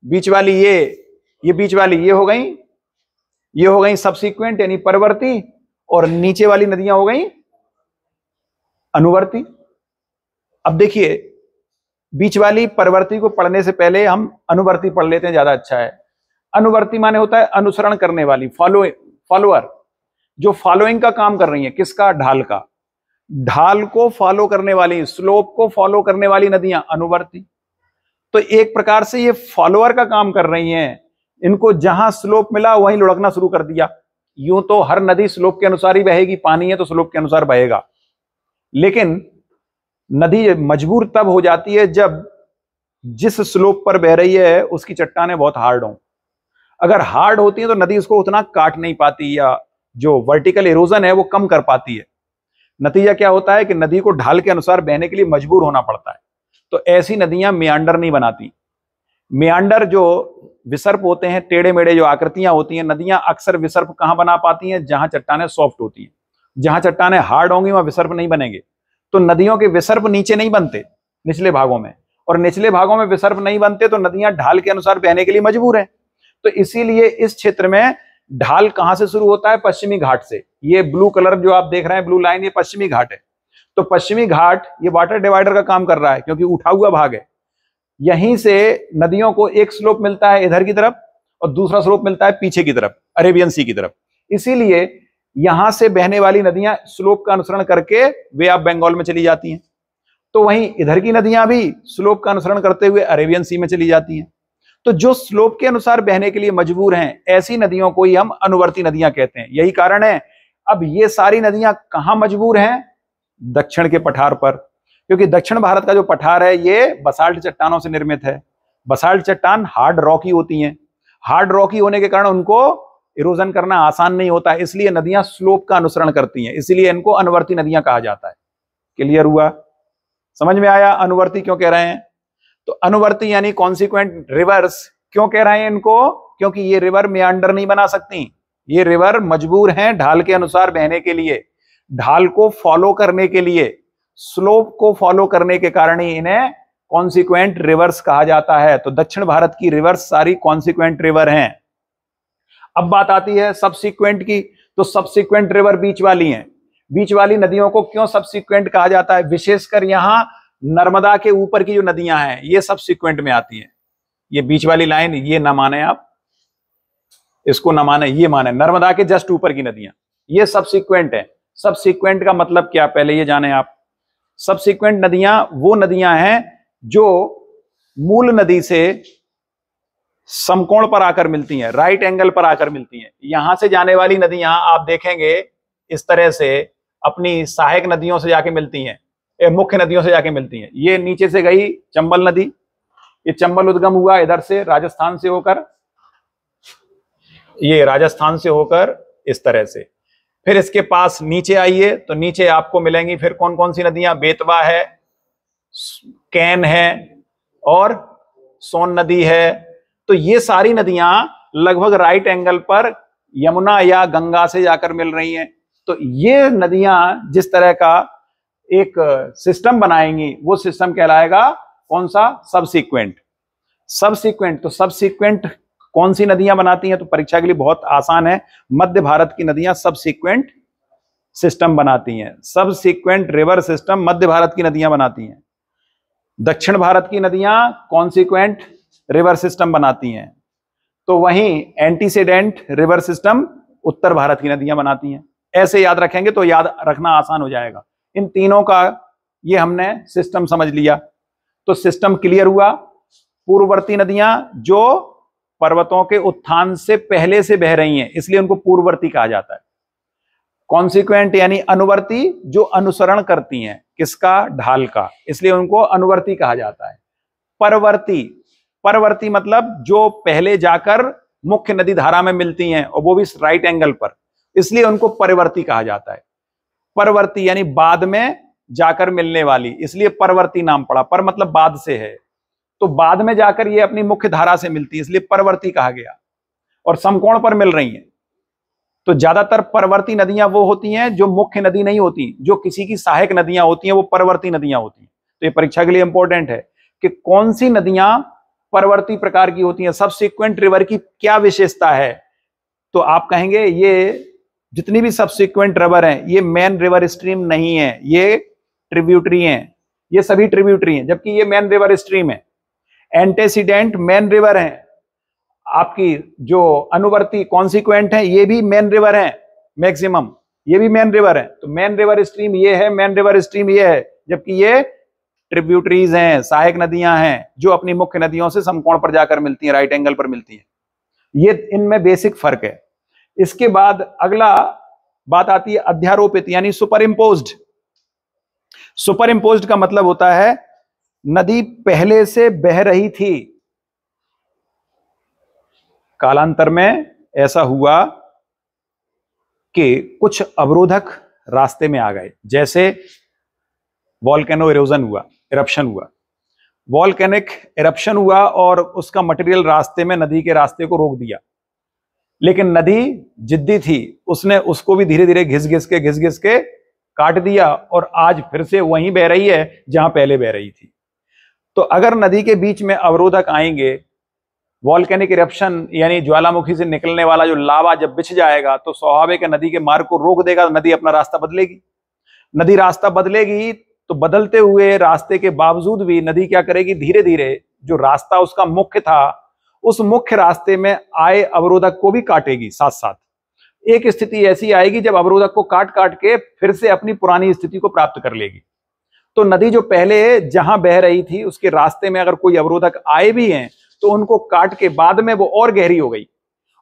बीच वाली ये हो गई सबसीक्वेंट यानी परवर्ती, और नीचे वाली नदियां हो गई अनुवर्ती। अब देखिए, बीच वाली परवर्ती को पढ़ने से पहले हम अनुवर्ती पढ़ लेते हैं, ज्यादा अच्छा है। अनुवर्ती माने होता है अनुसरण करने वाली, फॉलोअर, जो फॉलोइंग का काम कर रही है। किसका? ढाल का। ढाल को फॉलो करने वाली, स्लोप को फॉलो करने वाली नदियां अनुवर्ती। तो एक प्रकार से ये फॉलोअर का काम कर रही हैं। इनको जहां स्लोप मिला वहीं लुढ़कना शुरू कर दिया। यूं तो हर नदी स्लोप के अनुसार ही बहेगी, पानी है तो स्लोप के अनुसार बहेगा, लेकिन नदी मजबूर तब हो जाती है जब जिस स्लोप पर बह रही है उसकी चट्टानें बहुत हार्ड हों। अगर हार्ड होती है तो नदी उसको उतना काट नहीं पाती, या जो वर्टिकल इरोजन है वो कम कर पाती है। नतीजा क्या होता है कि नदी को ढाल के अनुसार बहने के लिए मजबूर होना पड़ता है। तो ऐसी नदियां मियांडर नहीं बनाती। मियांडर जो विसर्प होते हैं, टेढ़े मेढ़े जो आकृतियां होती हैं, नदियां अक्सर विसर्प कहां बना पाती हैं? जहां चट्टानें सॉफ्ट होती हैं। जहां चट्टानें हार्ड होंगी वहां विसर्प नहीं बनेंगे। तो नदियों के विसर्प नीचे नहीं बनते, निचले भागों में, और निचले भागों में विसर्प नहीं बनते तो नदियां ढाल के अनुसार बहने के लिए मजबूर हैं। तो इसीलिए इस क्षेत्र में ढाल कहां से शुरू होता है? पश्चिमी घाट से। ये ब्लू कलर जो आप देख रहे हैं, ब्लू लाइन, ये पश्चिमी घाट है। तो पश्चिमी घाट ये वाटर डिवाइडर का काम कर रहा है, क्योंकि उठा हुआ भाग है। यहीं से नदियों को एक स्लोप मिलता है इधर की तरफ, और दूसरा स्लोप मिलता है पीछे की तरफ, अरेबियन सी की तरफ। इसीलिए यहां से बहने वाली नदियां स्लोप का अनुसरण करके वे ऑफ बंगाल में चली जाती हैं। तो वहीं इधर की नदियां भी स्लोप का अनुसरण करते हुए अरेबियन सी में चली जाती हैं। तो जो स्लोप के अनुसार बहने के लिए मजबूर हैं, ऐसी नदियों को ही हम अनुवर्ती नदियां कहते हैं। यही कारण है। अब ये सारी नदियां कहां मजबूर हैं? दक्षिण के पठार पर, क्योंकि दक्षिण भारत का जो पठार है ये बसाल्ट चट्टानों से निर्मित है। बसाल्ट चट्टान हार्ड रॉकी होती हैं। हार्ड रॉकी होने के कारण उनको इरोजन करना आसान नहीं होता है, इसलिए नदियां स्लोप का अनुसरण करती हैं। इसलिए इनको अनुवर्ती नदियां कहा जाता है। क्लियर हुआ? समझ में आया अनुवर्ती क्यों कह रहे हैं? तो अनुवर्ती यानी कॉन्सिक्वेंट रिवर्स क्यों कह रहे हैं इनको? क्योंकि ये रिवर मेंडर नहीं बना सकती। ये रिवर मजबूर हैं ढाल के अनुसार बहने के लिए, ढाल को फॉलो करने के लिए, स्लोप को फॉलो करने के कारण ही इन्हें कॉन्सिक्वेंट रिवर्स कहा जाता है। तो दक्षिण भारत की रिवर्स सारी कॉन्सिक्वेंट रिवर हैं। अब बात आती है सबसीक्वेंट की। तो सबसीक्वेंट रिवर बीच वाली हैं। बीच वाली नदियों को क्यों सबसीक्वेंट कहा जाता है? विशेषकर यहां नर्मदा के ऊपर की जो नदियां हैं ये सबसीक्वेंट में आती हैं। ये बीच वाली लाइन ये ना माने आप, इसको ना माने, ये माने नर्मदा के जस्ट ऊपर की नदियां ये सबसीक्वेंट है। सबसीक्वेंट का मतलब क्या, पहले ये जाने आप। सबसीक्वेंट नदियां वो नदियां हैं जो मूल नदी से समकोण पर आकर मिलती हैं, राइट एंगल पर आकर मिलती हैं। यहां से जाने वाली नदियां आप देखेंगे इस तरह से अपनी सहायक नदियों से जाके मिलती हैं, मुख्य नदियों से जाके मिलती हैं। ये नीचे से गई चंबल नदी, ये चंबल उद्गम हुआ इधर से राजस्थान से होकर, ये राजस्थान से होकर इस तरह से, फिर इसके पास नीचे आइए तो नीचे आपको मिलेंगी फिर कौन कौन सी नदियां? बेतवा है, कैन है और सोन नदी है। तो ये सारी नदियां लगभग राइट एंगल पर यमुना या गंगा से जाकर मिल रही हैं। तो ये नदियां जिस तरह का एक सिस्टम बनाएंगी वो सिस्टम कहलाएगा कौन सा? सबसीक्वेंट। सबसीक्वेंट, तो सबसीक्वेंट कौन सी नदियां बनाती हैं? तो परीक्षा के लिए बहुत आसान है, मध्य भारत की नदियां सबसीक्वेंट सिस्टम बनाती हैं। सबसीक्वेंट रिवर सिस्टम मध्य भारत की नदियां बनाती हैं। दक्षिण भारत की नदियां कॉन्सिक्वेंट रिवर सिस्टम बनाती हैं। तो वहीं एंटीसेडेंट रिवर सिस्टम उत्तर भारत की नदियां बनाती हैं। ऐसे याद रखेंगे तो याद रखना आसान हो जाएगा। इन तीनों का ये हमने सिस्टम समझ लिया। तो सिस्टम क्लियर हुआ। पूर्ववर्ती नदियां जो पर्वतों के उत्थान से पहले से बह रही हैं, इसलिए उनको पूर्ववर्ती कहा जाता है। कॉन्सिक्वेंट यानी अनुवर्ती, जो अनुसरण करती हैं किसका, ढाल का, इसलिए उनको अनुवर्ती कहा जाता है। परवर्ती, परवर्ती मतलब जो पहले जाकर मुख्य नदी धारा में मिलती हैं और वो भी राइट एंगल पर, इसलिए उनको परवर्ती कहा जाता है। परवर्ती यानी बाद में जाकर मिलने वाली, इसलिए परवर्ती नाम पड़ा। पर मतलब बाद से है, तो बाद में जाकर ये अपनी मुख्य धारा से मिलती है, इसलिए परवर्ती कहा गया। और समकोण पर मिल रही हैं, तो ज्यादातर परवर्ती नदियां वो होती हैं जो मुख्य नदी नहीं होती, जो किसी की सहायक नदियां होती हैं, वो परवर्ती नदियां होती हैं। तो ये परीक्षा के लिए इंपॉर्टेंट है कि कौन सी नदियां परवर्ती प्रकार की होती हैं, सबसिक्वेंट रिवर की क्या विशेषता है। तो आप कहेंगे ये जितनी भी सबसिक्वेंट रिवर हैं ये मेन रिवर स्ट्रीम नहीं है, ये ट्रिब्यूटरी हैं, ये सभी ट्रिब्यूटरी हैं, जबकि ये मेन रिवर स्ट्रीम है। एंटेसिडेंट मेन रिवर हैं, आपकी जो अनुवर्ती कॉन्सिक्वेंट है ये भी मेन रिवर है, मैक्सिमम ये भी मेन रिवर है। तो मेन रिवर स्ट्रीम ये है, मेन रिवर स्ट्रीम ये है, जबकि ये ट्रिब्यूटरीज हैं, सहायक नदियां हैं जो अपनी मुख्य नदियों से समकोण पर जाकर मिलती हैं, राइट एंगल पर मिलती हैं। ये इनमें बेसिक फर्क है। इसके बाद अगला बात आती है अध्यारोपित यानी सुपर इम्पोज्ड। सुपर इम्पोज्ड का मतलब होता है नदी पहले से बह रही थी, कालांतर में ऐसा हुआ कि कुछ अवरोधक रास्ते में आ गए, जैसे वॉल्केनो इरोजन हुआ, इरप्शन हुआ, वॉल्केनिक इरप्शन हुआ और उसका मटेरियल रास्ते में नदी के रास्ते को रोक दिया। लेकिन नदी जिद्दी थी, उसने उसको भी धीरे धीरे घिस घिस के काट दिया और आज फिर से वहीं बह रही है जहां पहले बह रही थी। तो अगर नदी के बीच में अवरोधक आएंगे, वॉल्केनिक इरप्शन यानी ज्वालामुखी से निकलने वाला जो लावा जब बिछ जाएगा तो स्वाभाविक है नदी के मार्ग को रोक देगा, नदी अपना रास्ता बदलेगी। नदी रास्ता बदलेगी तो बदलते हुए रास्ते के बावजूद भी नदी क्या करेगी, धीरे धीरे जो रास्ता उसका मुख्य था उस मुख्य रास्ते में आए अवरोधक को भी काटेगी साथ साथ। एक स्थिति ऐसी आएगी जब अवरोधक को काट काट के फिर से अपनी पुरानी स्थिति को प्राप्त कर लेगी। तो नदी जो पहले जहां बह रही थी उसके रास्ते में अगर कोई अवरोधक आए भी हैं तो उनको काट के बाद में वो और गहरी हो गई,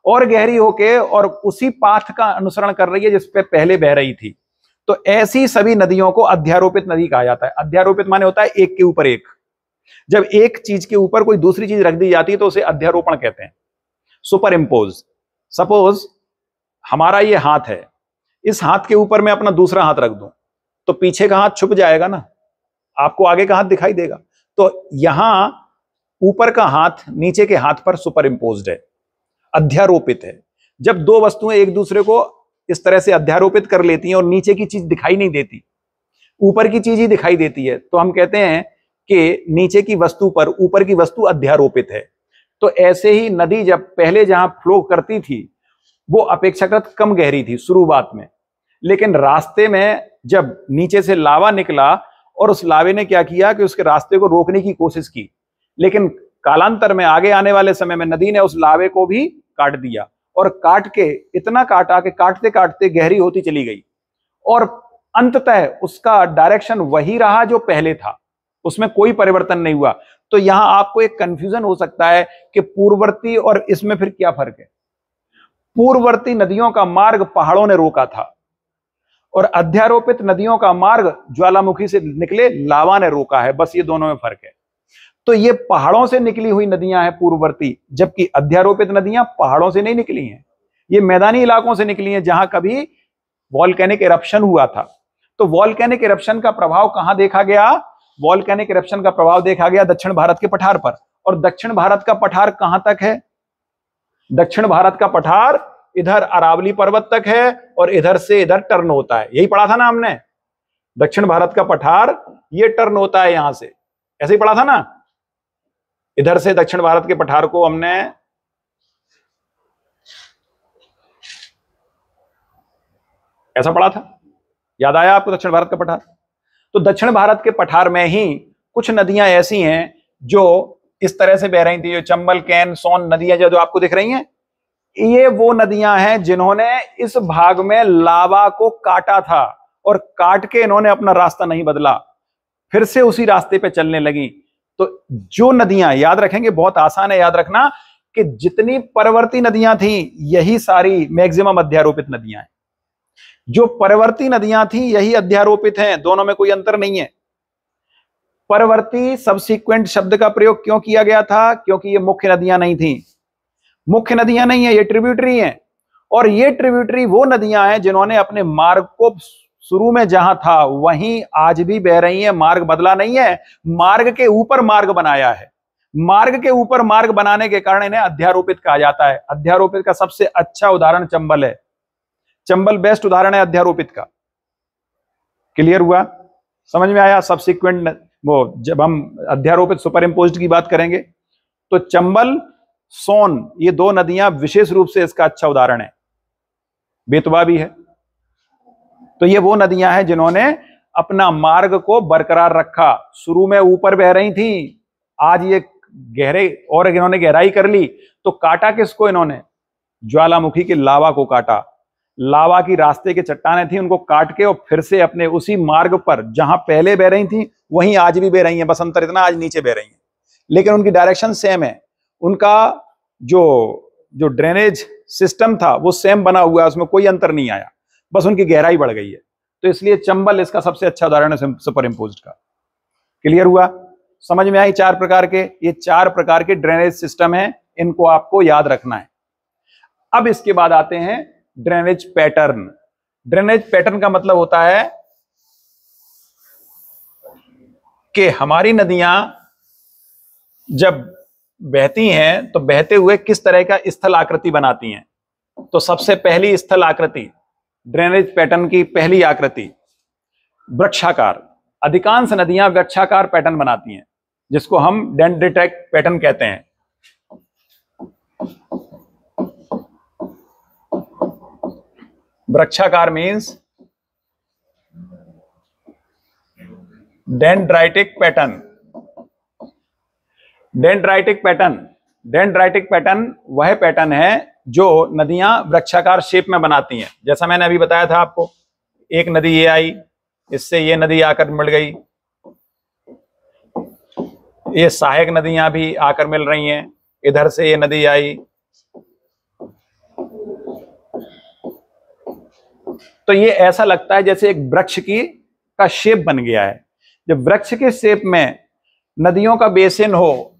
और गहरी होके और उसी पाथ का अनुसरण कर रही है जिस पे पहले बह रही थी। तो ऐसी सभी नदियों को अध्यारोपित नदी कहा जाता है। अध्यारोपित माने होता है एक के ऊपर एक। जब एक चीज के ऊपर कोई दूसरी चीज रख दी जाती है तो उसे अध्यारोपण कहते हैं, सुपर इम्पोज। सपोज हमारा ये हाथ है, इस हाथ के ऊपर मैं अपना दूसरा हाथ रख दूं तो पीछे का हाथ छुप जाएगा ना, आपको आगे का हाथ दिखाई देगा। तो यहां ऊपर का हाथ नीचे के हाथ पर सुपर इम्पोज्ड है, अध्यारोपित है। जब दो वस्तुएं एक दूसरे को इस तरह से अध्यारोपित कर लेती हैं और नीचे की चीज दिखाई नहीं देती, ऊपर की चीज ही दिखाई देती है, तो हम कहते हैं कि नीचे की वस्तु पर ऊपर की वस्तु अध्यारोपित है। तो ऐसे ही नदी जब पहले जहां फ्लो करती थी वो अपेक्षाकृत कम गहरी थी शुरुआत में, लेकिन रास्ते में जब नीचे से लावा निकला और उस लावे ने क्या किया कि उसके रास्ते को रोकने की कोशिश की, लेकिन कालांतर में आगे आने वाले समय में नदी ने उस लावे को भी काट दिया और काट के इतना काटा कि काटते काटते गहरी होती चली गई और अंततः उसका डायरेक्शन वही रहा जो पहले था, उसमें कोई परिवर्तन नहीं हुआ। तो यहां आपको एक कंफ्यूजन हो सकता है कि पूर्ववर्ती और इसमें फिर क्या फर्क है। पूर्ववर्ती नदियों का मार्ग पहाड़ों ने रोका था और अध्यारोपित नदियों का मार्ग ज्वालामुखी से निकले लावा ने रोका है, बस ये दोनों में फर्क है। तो ये पहाड़ों से निकली हुई नदियां हैं पूर्ववर्ती, जबकि अध्यारोपित नदियां पहाड़ों से नहीं निकली हैं, ये मैदानी इलाकों से निकली हैं जहां कभी वॉल्केनिक इरप्शन हुआ था। तो वॉल्केनिक इरप्शन का प्रभाव कहां देखा गया, वॉल्केनिक इरप्शन का प्रभाव देखा गया दक्षिण भारत के पठार पर। और दक्षिण भारत का पठार कहां तक है, दक्षिण भारत का पठार इधर अरावली पर्वत तक है और इधर से इधर टर्न होता है, यही पढ़ा था ना हमने। दक्षिण भारत का पठार ये टर्न होता है यहां से, ऐसे ही पढ़ा था ना। इधर से दक्षिण भारत के पठार को हमने ऐसा पढ़ा था, याद आया आपको दक्षिण भारत का पठार। तो दक्षिण भारत के पठार में ही कुछ नदियां ऐसी हैं जो इस तरह से बह रही थी, जो चंबल, कैन, सोन नदियां जो आपको दिख रही हैं, ये वो नदियां हैं जिन्होंने इस भाग में लावा को काटा था और काट के इन्होंने अपना रास्ता नहीं बदला, फिर से उसी रास्ते पे चलने लगी। तो जो नदियां, याद रखेंगे, बहुत आसान है याद रखना कि जितनी परवर्ती नदियां थी यही सारी मैक्सिमम अध्यारोपित नदियां हैं। जो परवर्ती नदियां थी यही अध्यारोपित हैं, दोनों में कोई अंतर नहीं है। परवर्ती सबसीक्वेंट शब्द का प्रयोग क्यों किया गया था? क्योंकि ये मुख्य नदियां नहीं थी। मुख्य नदियां नहीं है, ये ट्रिब्यूटरी हैं, और ये ट्रिब्यूटरी वो नदियां हैं जिन्होंने अपने मार्ग को शुरू में जहां था वहीं आज भी बह रही हैं, मार्ग बदला नहीं है, मार्ग के ऊपर मार्ग बनाया है। मार्ग के ऊपर मार्ग बनाने के कारण इन्हें अध्यारोपित कहा जाता है। अध्यारोपित का सबसे अच्छा उदाहरण चंबल है। चंबल बेस्ट उदाहरण है अध्यारोपित का। क्लियर हुआ? समझ में आया? सबसीक्वेंट, वो जब हम अध्यारोपित सुपर इंपोज्ड की बात करेंगे तो चंबल, सोन, ये दो नदियां विशेष रूप से इसका अच्छा उदाहरण है। बेतवा भी है। तो ये वो नदियां हैं जिन्होंने अपना मार्ग को बरकरार रखा। शुरू में ऊपर बह रही थी, आज ये गहरे और इन्होंने गहराई कर ली, तो काटा किसको इन्होंने? ज्वालामुखी के लावा को काटा। लावा की रास्ते के चट्टानें थी, उनको काट के और फिर से अपने उसी मार्ग पर जहां पहले बह रही थी वहीं आज भी बह रही हैं। बस अंतर इतना, आज नीचे बह रही हैं, लेकिन उनकी डायरेक्शन सेम है। उनका जो ड्रेनेज सिस्टम था वो सेम बना हुआ है, उसमें कोई अंतर नहीं आया, बस उनकी गहराई बढ़ गई है। तो इसलिए चंबल इसका सबसे अच्छा उदाहरण है सुपर इंपोज्ड का। क्लियर हुआ? समझ में आई? चार प्रकार के, ये चार प्रकार के ड्रेनेज सिस्टम हैं, इनको आपको याद रखना है। अब इसके बाद आते हैं ड्रेनेज पैटर्न। ड्रेनेज पैटर्न का मतलब होता है कि हमारी नदियां जब बहती हैं तो बहते हुए किस तरह का स्थल आकृति बनाती हैं। तो सबसे पहली स्थल आकृति, ड्रेनेज पैटर्न की पहली आकृति वृक्षाकार। अधिकांश नदियां वृक्षाकार पैटर्न बनाती हैं, जिसको हम डेंड्रिटिक पैटर्न कहते हैं। वृक्षाकार means dendritic pattern. Dendritic pattern वह पैटर्न है जो नदियां वृक्षाकार शेप में बनाती हैं। जैसा मैंने अभी बताया था आपको, एक नदी ये आई, इससे ये नदी आकर मिल गई, ये सहायक नदियां भी आकर मिल रही हैं, इधर से ये नदी आई। तो ये ऐसा लगता है जैसे एक वृक्ष का शेप बन गया है। जब वृक्ष के शेप में नदियों का बेसिन हो,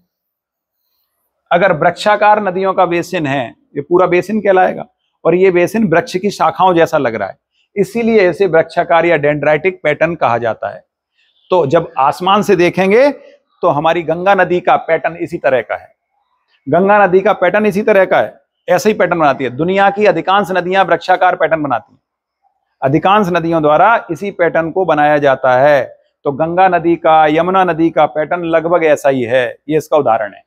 अगर वृक्षाकार नदियों का बेसिन है, ये पूरा बेसिन कहलाएगा, और ये बेसिन वृक्ष की शाखाओं जैसा लग रहा है, इसीलिए इसे वृक्षाकार या डेंड्राइटिक पैटर्न कहा जाता है। तो जब आसमान से देखेंगे तो हमारी गंगा नदी का पैटर्न इसी तरह का है। गंगा नदी का पैटर्न इसी तरह का है, ऐसे ही पैटर्न बनाती है। दुनिया की अधिकांश नदियां वृक्षाकार पैटर्न बनाती हैं, अधिकांश नदियों द्वारा इसी पैटर्न को बनाया जाता है। तो गंगा नदी का, यमुना नदी का पैटर्न लगभग ऐसा ही है, ये इसका उदाहरण है।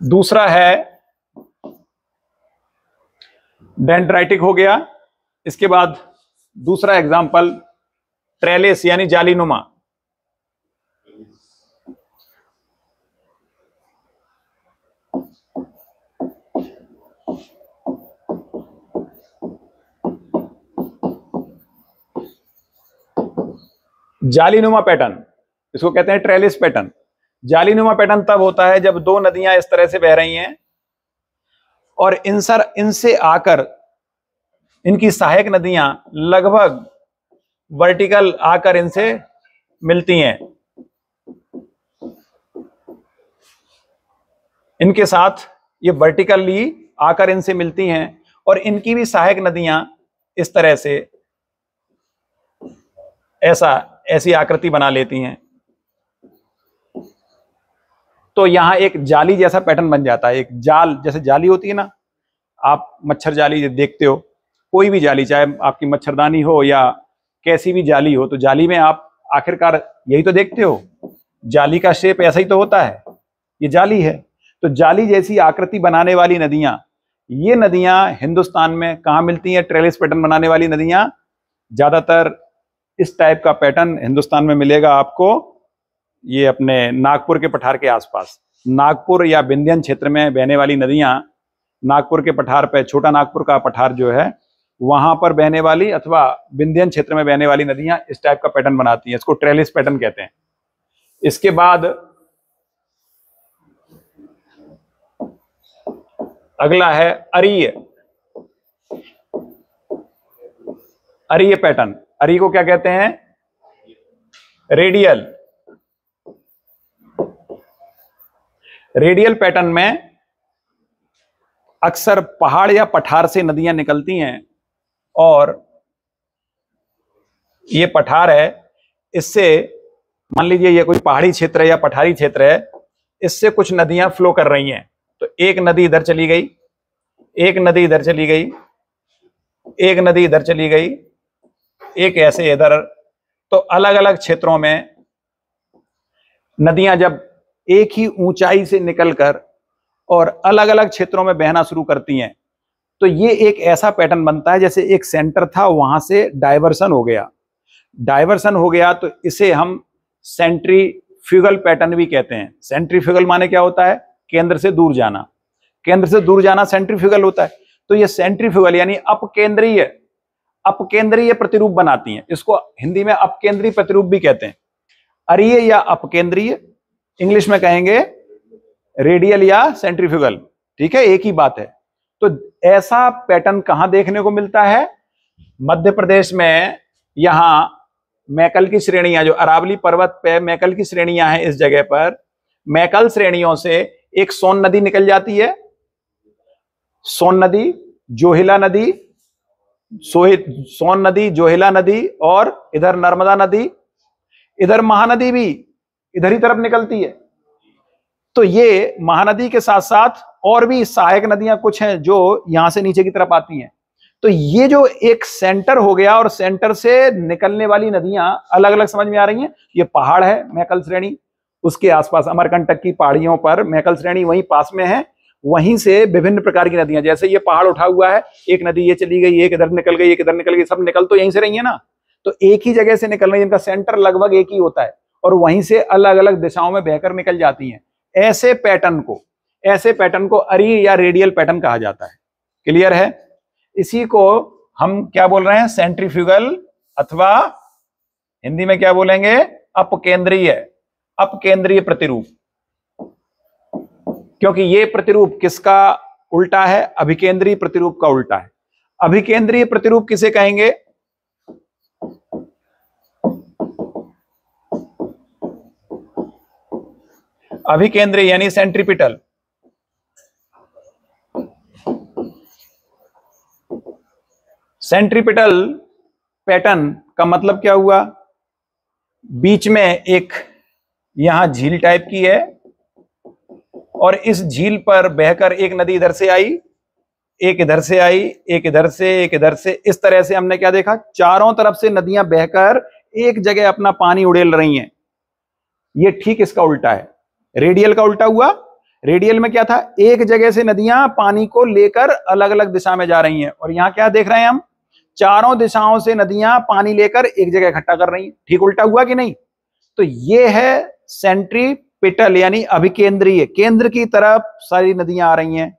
दूसरा है डेंड्राइटिक हो गया। इसके बाद दूसरा एग्जाम्पल ट्रेलिस यानी जालीनुमा। जालीनुमा पैटर्न, इसको कहते हैं ट्रेलिस पैटर्न। जालीनुमा पैटर्न तब होता है जब दो नदियां इस तरह से बह रही हैं और इनसे आकर इनकी सहायक नदियां लगभग वर्टिकल आकर इनसे मिलती हैं, इनके साथ ये वर्टिकली आकर इनसे मिलती हैं, और इनकी भी सहायक नदियां इस तरह से ऐसी आकृति बना लेती हैं। तो यहां एक जाली जैसा पैटर्न बन जाता है। एक जाल, जैसे जाली होती है ना, आप मच्छर जाली देखते हो, कोई भी जाली, चाहे आपकी मच्छरदानी हो या कैसी भी जाली हो, तो जाली में आप आखिरकार यही तो देखते हो, जाली का शेप ऐसा ही तो होता है, ये जाली है। तो जाली जैसी आकृति बनाने वाली नदियां, ये नदियां हिंदुस्तान में कहाँ मिलती हैं? ट्रेलिस पैटर्न बनाने वाली नदियां ज्यादातर इस टाइप का पैटर्न हिंदुस्तान में मिलेगा आपको ये अपने नागपुर के पठार के आसपास, नागपुर या विंध्यन क्षेत्र में बहने वाली नदियां, नागपुर के पठार पे, छोटा नागपुर का पठार जो है वहां पर बहने वाली अथवा विंध्यन क्षेत्र में बहने वाली नदियां इस टाइप का पैटर्न बनाती हैं। इसको ट्रेलिस पैटर्न कहते हैं। इसके बाद अगला है अरीय। अरीय पैटर्न, अरीय को क्या कहते हैं? रेडियल। रेडियल पैटर्न में अक्सर पहाड़ या पठार से नदियां निकलती हैं और ये पठार है, इससे मान लीजिए ये कोई पहाड़ी क्षेत्र है या पठारी क्षेत्र है, इससे कुछ नदियां फ्लो कर रही हैं। तो एक नदी इधर चली गई, एक नदी इधर चली गई, एक नदी इधर चली गई, एक ऐसे इधर। तो अलग अलग क्षेत्रों में नदियां जब एक ही ऊंचाई से निकलकर और अलग अलग क्षेत्रों में बहना शुरू करती हैं तो ये एक ऐसा पैटर्न बनता है जैसे एक सेंटर था, वहां से डाइवर्सन हो गया। डाइवर्सन हो गया तो इसे हम सेंट्रीफ्यूगल पैटर्न भी कहते हैं। सेंट्रीफ्यूगल माने क्या होता है? केंद्र से दूर जाना। केंद्र से दूर जाना सेंट्रीफ्यूगल होता है। तो ये सेंट्रीफ्यूगल यानी अपकेंद्रीय प्रतिरूप बनाती हैं। इसको हिंदी में अपकेंद्रीय प्रतिरूप भी कहते हैं। अरीय या अपकेंद्रीय, इंग्लिश में कहेंगे रेडियल या सेंट्रीफ्यूगल, ठीक है, एक ही बात है। तो ऐसा पैटर्न कहां देखने को मिलता है? मध्य प्रदेश में यहां मैकल की श्रेणियां, जो अरावली पर्वत पे मैकल की श्रेणियां हैं, इस जगह पर मैकल श्रेणियों से एक सोन नदी निकल जाती है। सोन नदी, जोहिला नदी, सोन नदी, जोहिला नदी, और इधर नर्मदा नदी, इधर महानदी भी इधर ही तरफ निकलती है। तो ये महानदी के साथ साथ और भी सहायक नदियां कुछ हैं जो यहां से नीचे की तरफ आती हैं। तो ये जो एक सेंटर हो गया और सेंटर से निकलने वाली नदियां अलग अलग समझ में आ रही हैं। ये पहाड़ है मैकल श्रेणी, उसके आसपास अमरकंटक की पहाड़ियों पर मैकल श्रेणी वहीं पास में है, वहीं से विभिन्न प्रकार की नदियां, जैसे ये पहाड़ उठा हुआ है, एक नदी ये चली गई, एक इधर निकल गई, एक इधर निकल गई, सब निकल तो यहीं से रही है ना। तो एक ही जगह से निकल रही है, इनका सेंटर लगभग एक ही होता है और वहीं से अलग अलग दिशाओं में बहकर निकल जाती हैं। ऐसे पैटर्न को अरीय या रेडियल पैटर्न कहा जाता है। क्लियर है? इसी को हम क्या बोल रहे हैं? सेंट्रीफ्यूगल, अथवा हिंदी में क्या बोलेंगे? अपकेंद्रीय प्रतिरूप। क्योंकि ये प्रतिरूप किसका उल्टा है? अभिकेंद्रीय प्रतिरूप का उल्टा है। अभिकेंद्रीय प्रतिरूप किसे कहेंगे? अभिकेंद्रीय यानी सेंट्रीपिटल। सेंट्रीपिटल पैटर्न का मतलब क्या हुआ? बीच में एक यहां झील टाइप की है और इस झील पर बहकर एक नदी इधर से आई, एक इधर से आई, एक इधर से, एक इधर से। इस तरह से हमने क्या देखा? चारों तरफ से नदियां बहकर एक जगह अपना पानी उड़ेल रही हैं। ये ठीक इसका उल्टा है, रेडियल का उल्टा हुआ। रेडियल में क्या था? एक जगह से नदियां पानी को लेकर अलग अलग दिशा में जा रही हैं, और यहां क्या देख रहे हैं हम? चारों दिशाओं से नदियां पानी लेकर एक जगह इकट्ठा कर रही हैं। ठीक उल्टा हुआ कि नहीं? तो ये है सेंट्रीपिटल यानी अभिकेंद्रीय, केंद्र की तरफ सारी नदियां आ रही हैं,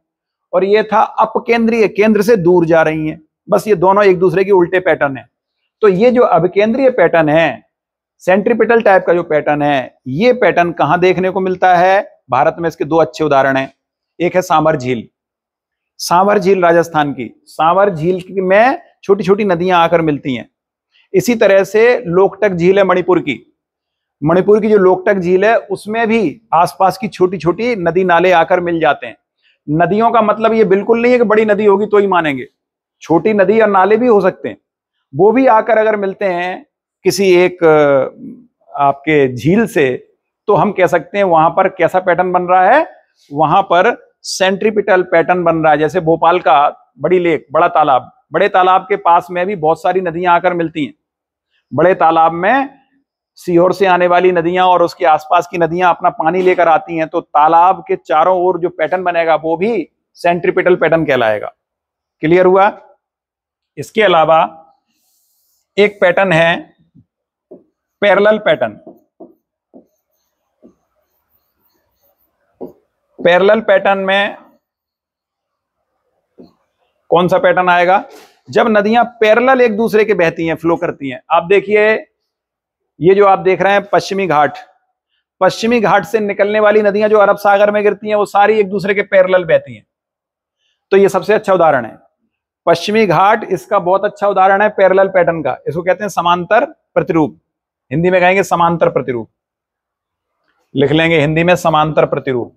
और ये था अपकेंद्रीय, केंद्र से दूर जा रही हैं। बस ये दोनों एक दूसरे के उल्टे पैटर्न है। तो ये जो अभिकेंद्रीय पैटर्न है, सेंट्रीपिटल टाइप का जो पैटर्न है, ये पैटर्न कहां देखने को मिलता है? भारत में इसके दो अच्छे उदाहरण हैं। एक है सांभर झील। सांभर झील राजस्थान की, सांभर झील में छोटी छोटी नदियां आकर मिलती हैं। इसी तरह से लोकटक झील है मणिपुर की। मणिपुर की जो लोकटक झील है उसमें भी आसपास की छोटी छोटी नदी नाले आकर मिल जाते हैं। नदियों का मतलब ये बिल्कुल नहीं है कि बड़ी नदी होगी तो ही मानेंगे, छोटी नदी और नाले भी हो सकते हैं। वो भी आकर अगर मिलते हैं किसी एक आपके झील से, तो हम कह सकते हैं वहां पर कैसा पैटर्न बन रहा है? वहां पर सेंट्रीपिटल पैटर्न बन रहा है। जैसे भोपाल का बड़ी लेक, बड़ा तालाब, बड़े तालाब के पास में भी बहुत सारी नदियां आकर मिलती हैं। बड़े तालाब में सीहोर से आने वाली नदियां और उसके आसपास की नदियां अपना पानी लेकर आती हैं, तो तालाब के चारों ओर जो पैटर्न बनेगा वो भी सेंट्रीपिटल पैटर्न कहलाएगा। क्लियर हुआ? इसके अलावा एक पैटर्न है पैरेलल पैटर्न। पैरेलल पैटर्न में कौन सा पैटर्न आएगा? जब नदियां पैरेलल एक दूसरे के बहती हैं, फ्लो करती हैं। आप देखिए, ये जो आप देख रहे हैं पश्चिमी घाट, पश्चिमी घाट से निकलने वाली नदियां जो अरब सागर में गिरती हैं वो सारी एक दूसरे के पैरेलल बहती हैं। तो ये सबसे अच्छा उदाहरण है पश्चिमी घाट, इसका बहुत अच्छा उदाहरण है पैरेलल पैटर्न का। इसको कहते हैं समांतर प्रतिरूप, हिंदी में कहेंगे समांतर प्रतिरूप, लिख लेंगे हिंदी में समांतर प्रतिरूप।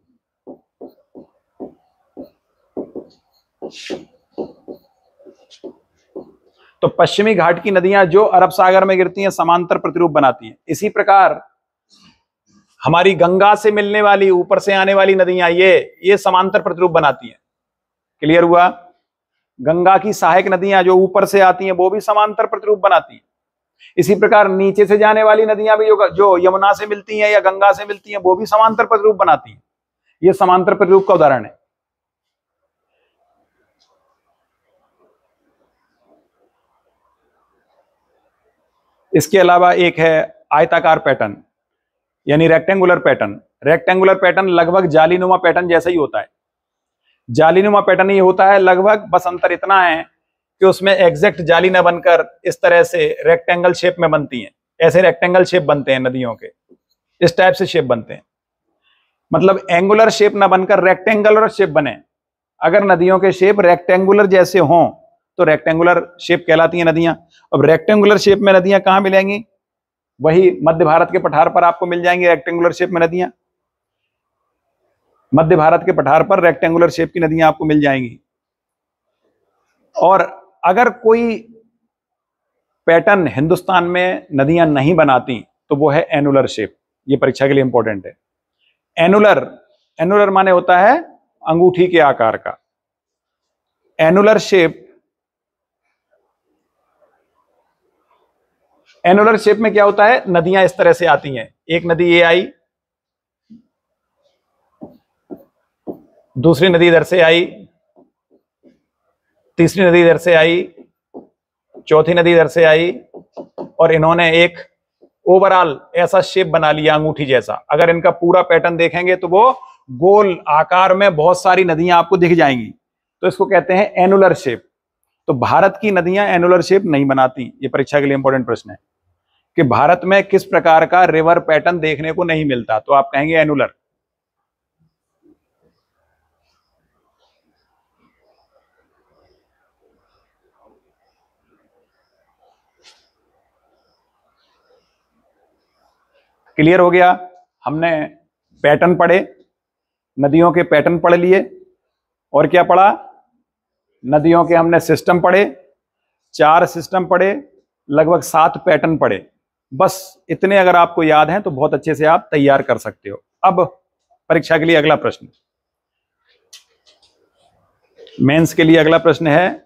तो पश्चिमी घाट की नदियां जो अरब सागर में गिरती हैं समांतर प्रतिरूप बनाती हैं। इसी प्रकार हमारी गंगा से मिलने वाली, ऊपर से आने वाली नदियां ये समांतर प्रतिरूप बनाती हैं। क्लियर हुआ? गंगा की सहायक नदियां जो ऊपर से आती हैं वो भी समांतर प्रतिरूप बनाती हैं। इसी प्रकार नीचे से जाने वाली नदियां भी जो यमुना से मिलती हैं या गंगा से मिलती हैं वो भी समांतर प्रतिरूप बनाती हैं। ये समांतर प्रतिरूप का उदाहरण है। इसके अलावा एक है आयताकार पैटर्न, यानी रेक्टेंगुलर पैटर्न। रेक्टेंगुलर पैटर्न लगभग जालीनुमा पैटर्न जैसा ही होता है। जालीनुमा पैटर्न ही होता है लगभग, बस अंतर इतना है कि उसमें एग्जैक्ट जाली न बनकर इस तरह से रेक्टेंगल शेप में बनती हैं। ऐसे रेक्टेंगल शेप बनते हैं नदियों के, इस टाइप से शेप बनते हैं, मतलब एंगुलर शेप ना बनकर रेक्टेंगुलर शेप बने। अगर नदियों के शेप रेक्टेंगुलर जैसे हों तो रेक्टेंगुलर शेप कहलाती हैं नदियां। अब रेक्टेंगुलर शेप में नदियां कहां मिलेंगी? वही मध्य भारत के पठार पर आपको मिल जाएंगी रेक्टेंगुलर शेप में नदियां। मध्य भारत के पठार पर रेक्टेंगुलर शेप की नदियां आपको मिल जाएंगी। और अगर कोई पैटर्न हिंदुस्तान में नदियां नहीं बनाती तो वो है एनुलर शेप। ये परीक्षा के लिए इंपॉर्टेंट है। एनुलर, एनुलर माने होता है अंगूठी के आकार का। एनुलर शेप, एनुलर शेप में क्या होता है? नदियां इस तरह से आती हैं। एक नदी ये आई, दूसरी नदी इधर से आई, तीसरी नदी इधर से आई, चौथी नदी इधर से आई, और इन्होंने एक ओवरऑल ऐसा शेप बना लिया अंगूठी जैसा। अगर इनका पूरा पैटर्न देखेंगे तो वो गोल आकार में बहुत सारी नदियां आपको दिख जाएंगी। तो इसको कहते हैं एनुलर शेप। तो भारत की नदियां एनुलर शेप नहीं बनाती। ये परीक्षा के लिए इंपॉर्टेंट प्रश्न है कि भारत में किस प्रकार का रिवर पैटर्न देखने को नहीं मिलता, तो आप कहेंगे एनुलर। क्लियर हो गया? हमने पैटर्न पढ़े, नदियों के पैटर्न पढ़ लिए, और क्या पढ़ा? नदियों के हमने सिस्टम पढ़े, 4 सिस्टम पढ़े, लगभग 7 पैटर्न पढ़े। बस इतने अगर आपको याद हैं तो बहुत अच्छे से आप तैयार कर सकते हो। अब परीक्षा के लिए अगला प्रश्न, मेंस के लिए अगला प्रश्न है,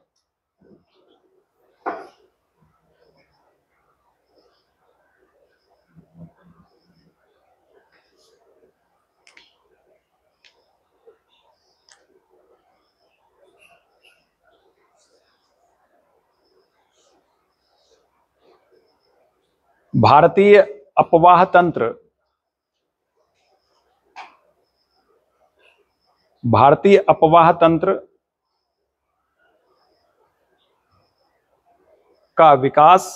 भारतीय अपवाह तंत्र, भारतीय अपवाह तंत्र का विकास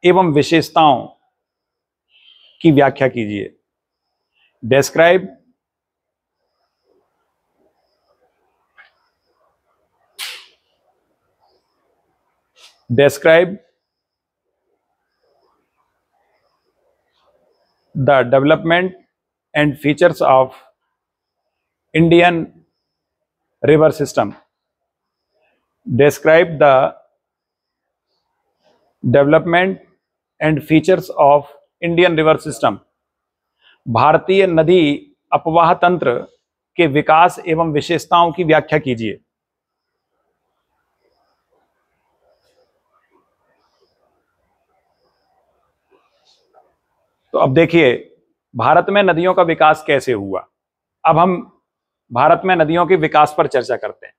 एवं विशेषताओं की व्याख्या कीजिए। Describe the development and features of Indian river system. Describe the development and features of Indian river system. भारतीय नदी अपवाह तंत्र के विकास एवं विशेषताओं की व्याख्या कीजिए। तो अब देखिए भारत में नदियों का विकास कैसे हुआ। अब हम भारत में नदियों के विकास पर चर्चा करते हैं।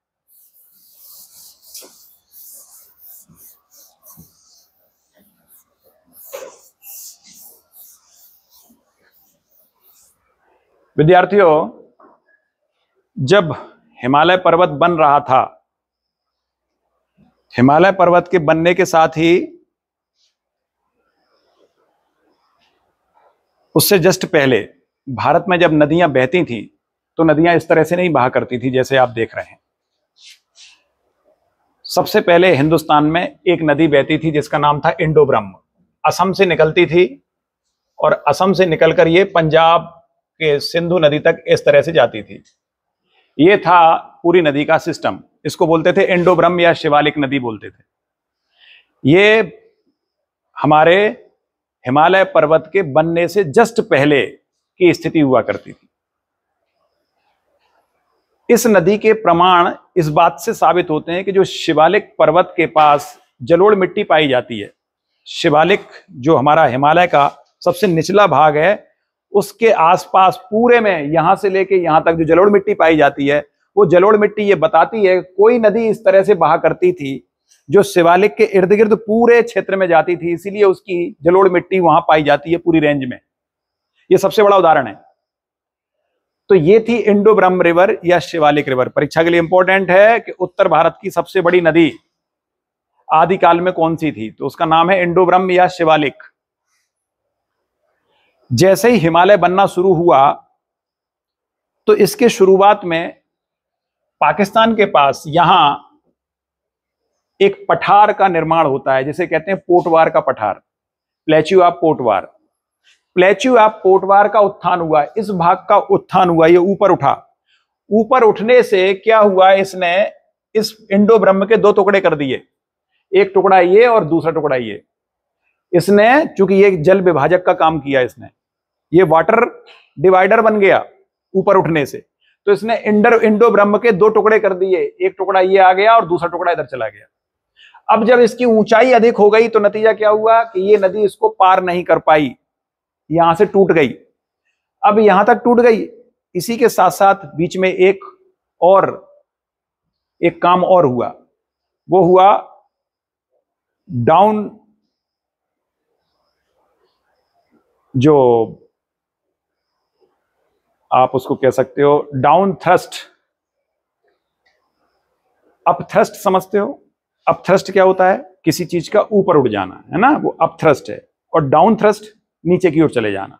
विद्यार्थियों, जब हिमालय पर्वत बन रहा था, हिमालय पर्वत के बनने के साथ ही उससे जस्ट पहले भारत में जब नदियां बहती थी तो नदियां इस तरह से नहीं बहा करती थी जैसे आप देख रहे हैं। सबसे पहले हिंदुस्तान में एक नदी बहती थी जिसका नाम था इंडो ब्रह्म। असम से निकलती थी और असम से निकलकर ये पंजाब के सिंधु नदी तक इस तरह से जाती थी। ये था पूरी नदी का सिस्टम। इसको बोलते थे इंडो ब्रह्म या शिवालिक नदी बोलते थे। ये हमारे हिमालय पर्वत के बनने से जस्ट पहले की स्थिति हुआ करती थी। इस नदी के प्रमाण इस बात से साबित होते हैं कि जो शिवालिक पर्वत के पास जलोढ़ मिट्टी पाई जाती है, शिवालिक जो हमारा हिमालय का सबसे निचला भाग है, उसके आसपास पूरे में यहां से लेके यहां तक जो जलोढ़ मिट्टी पाई जाती है, वो जलोढ़ मिट्टी ये बताती है कोई नदी इस तरह से बहा करती थी जो शिवालिक के इर्द गिर्द पूरे क्षेत्र में जाती थी, इसीलिए उसकी जलोढ़ मिट्टी वहां पाई जाती है पूरी रेंज में। ये सबसे बड़ा उदाहरण है। तो ये थी इंडो ब्रह्म रिवर या शिवालिक रिवर। परीक्षा के लिए इंपॉर्टेंट है कि उत्तर भारत की सबसे बड़ी नदी आदिकाल में कौन सी थी, तो उसका नाम है इंडो ब्रह्म या शिवालिक। जैसे ही हिमालय बनना शुरू हुआ तो इसके शुरुआत में पाकिस्तान के पास यहां एक पठार का निर्माण होता है जिसे कहते हैं पोटवार का पठार, plateau of Potwar. Plateau of Potwar का उत्थान हुआ, इस भाग का उत्थान हुआ, ये ऊपर उठा। ऊपर उठने से क्या हुआ, इसने इस इंडो ब्रह्म के दो टुकड़े कर दिए, एक टुकड़ा ये और दूसरा टुकड़ा ये। इसने चूंकि ये जल विभाजक का काम किया, इसने ये वाटर डिवाइडर बन गया ऊपर उठने से, तो इसने इंडो ब्रह्म के दो टुकड़े कर दिए, एक टुकड़ा ये आ गया और दूसरा टुकड़ा इधर चला गया। अब जब इसकी ऊंचाई अधिक हो गई तो नतीजा क्या हुआ कि ये नदी इसको पार नहीं कर पाई, यहां से टूट गई। अब यहां तक टूट गई, इसी के साथ साथ बीच में एक काम और हुआ, वो हुआ डाउन, जो आप उसको कह सकते हो डाउन थ्रस्ट। अप थ्रस्ट समझते हो? अप थ्रस्ट क्या होता है? किसी चीज का ऊपर उड़ जाना, है ना, वो अप थ्रस्ट है। और डाउन थ्रस्ट नीचे की ओर चले जाना।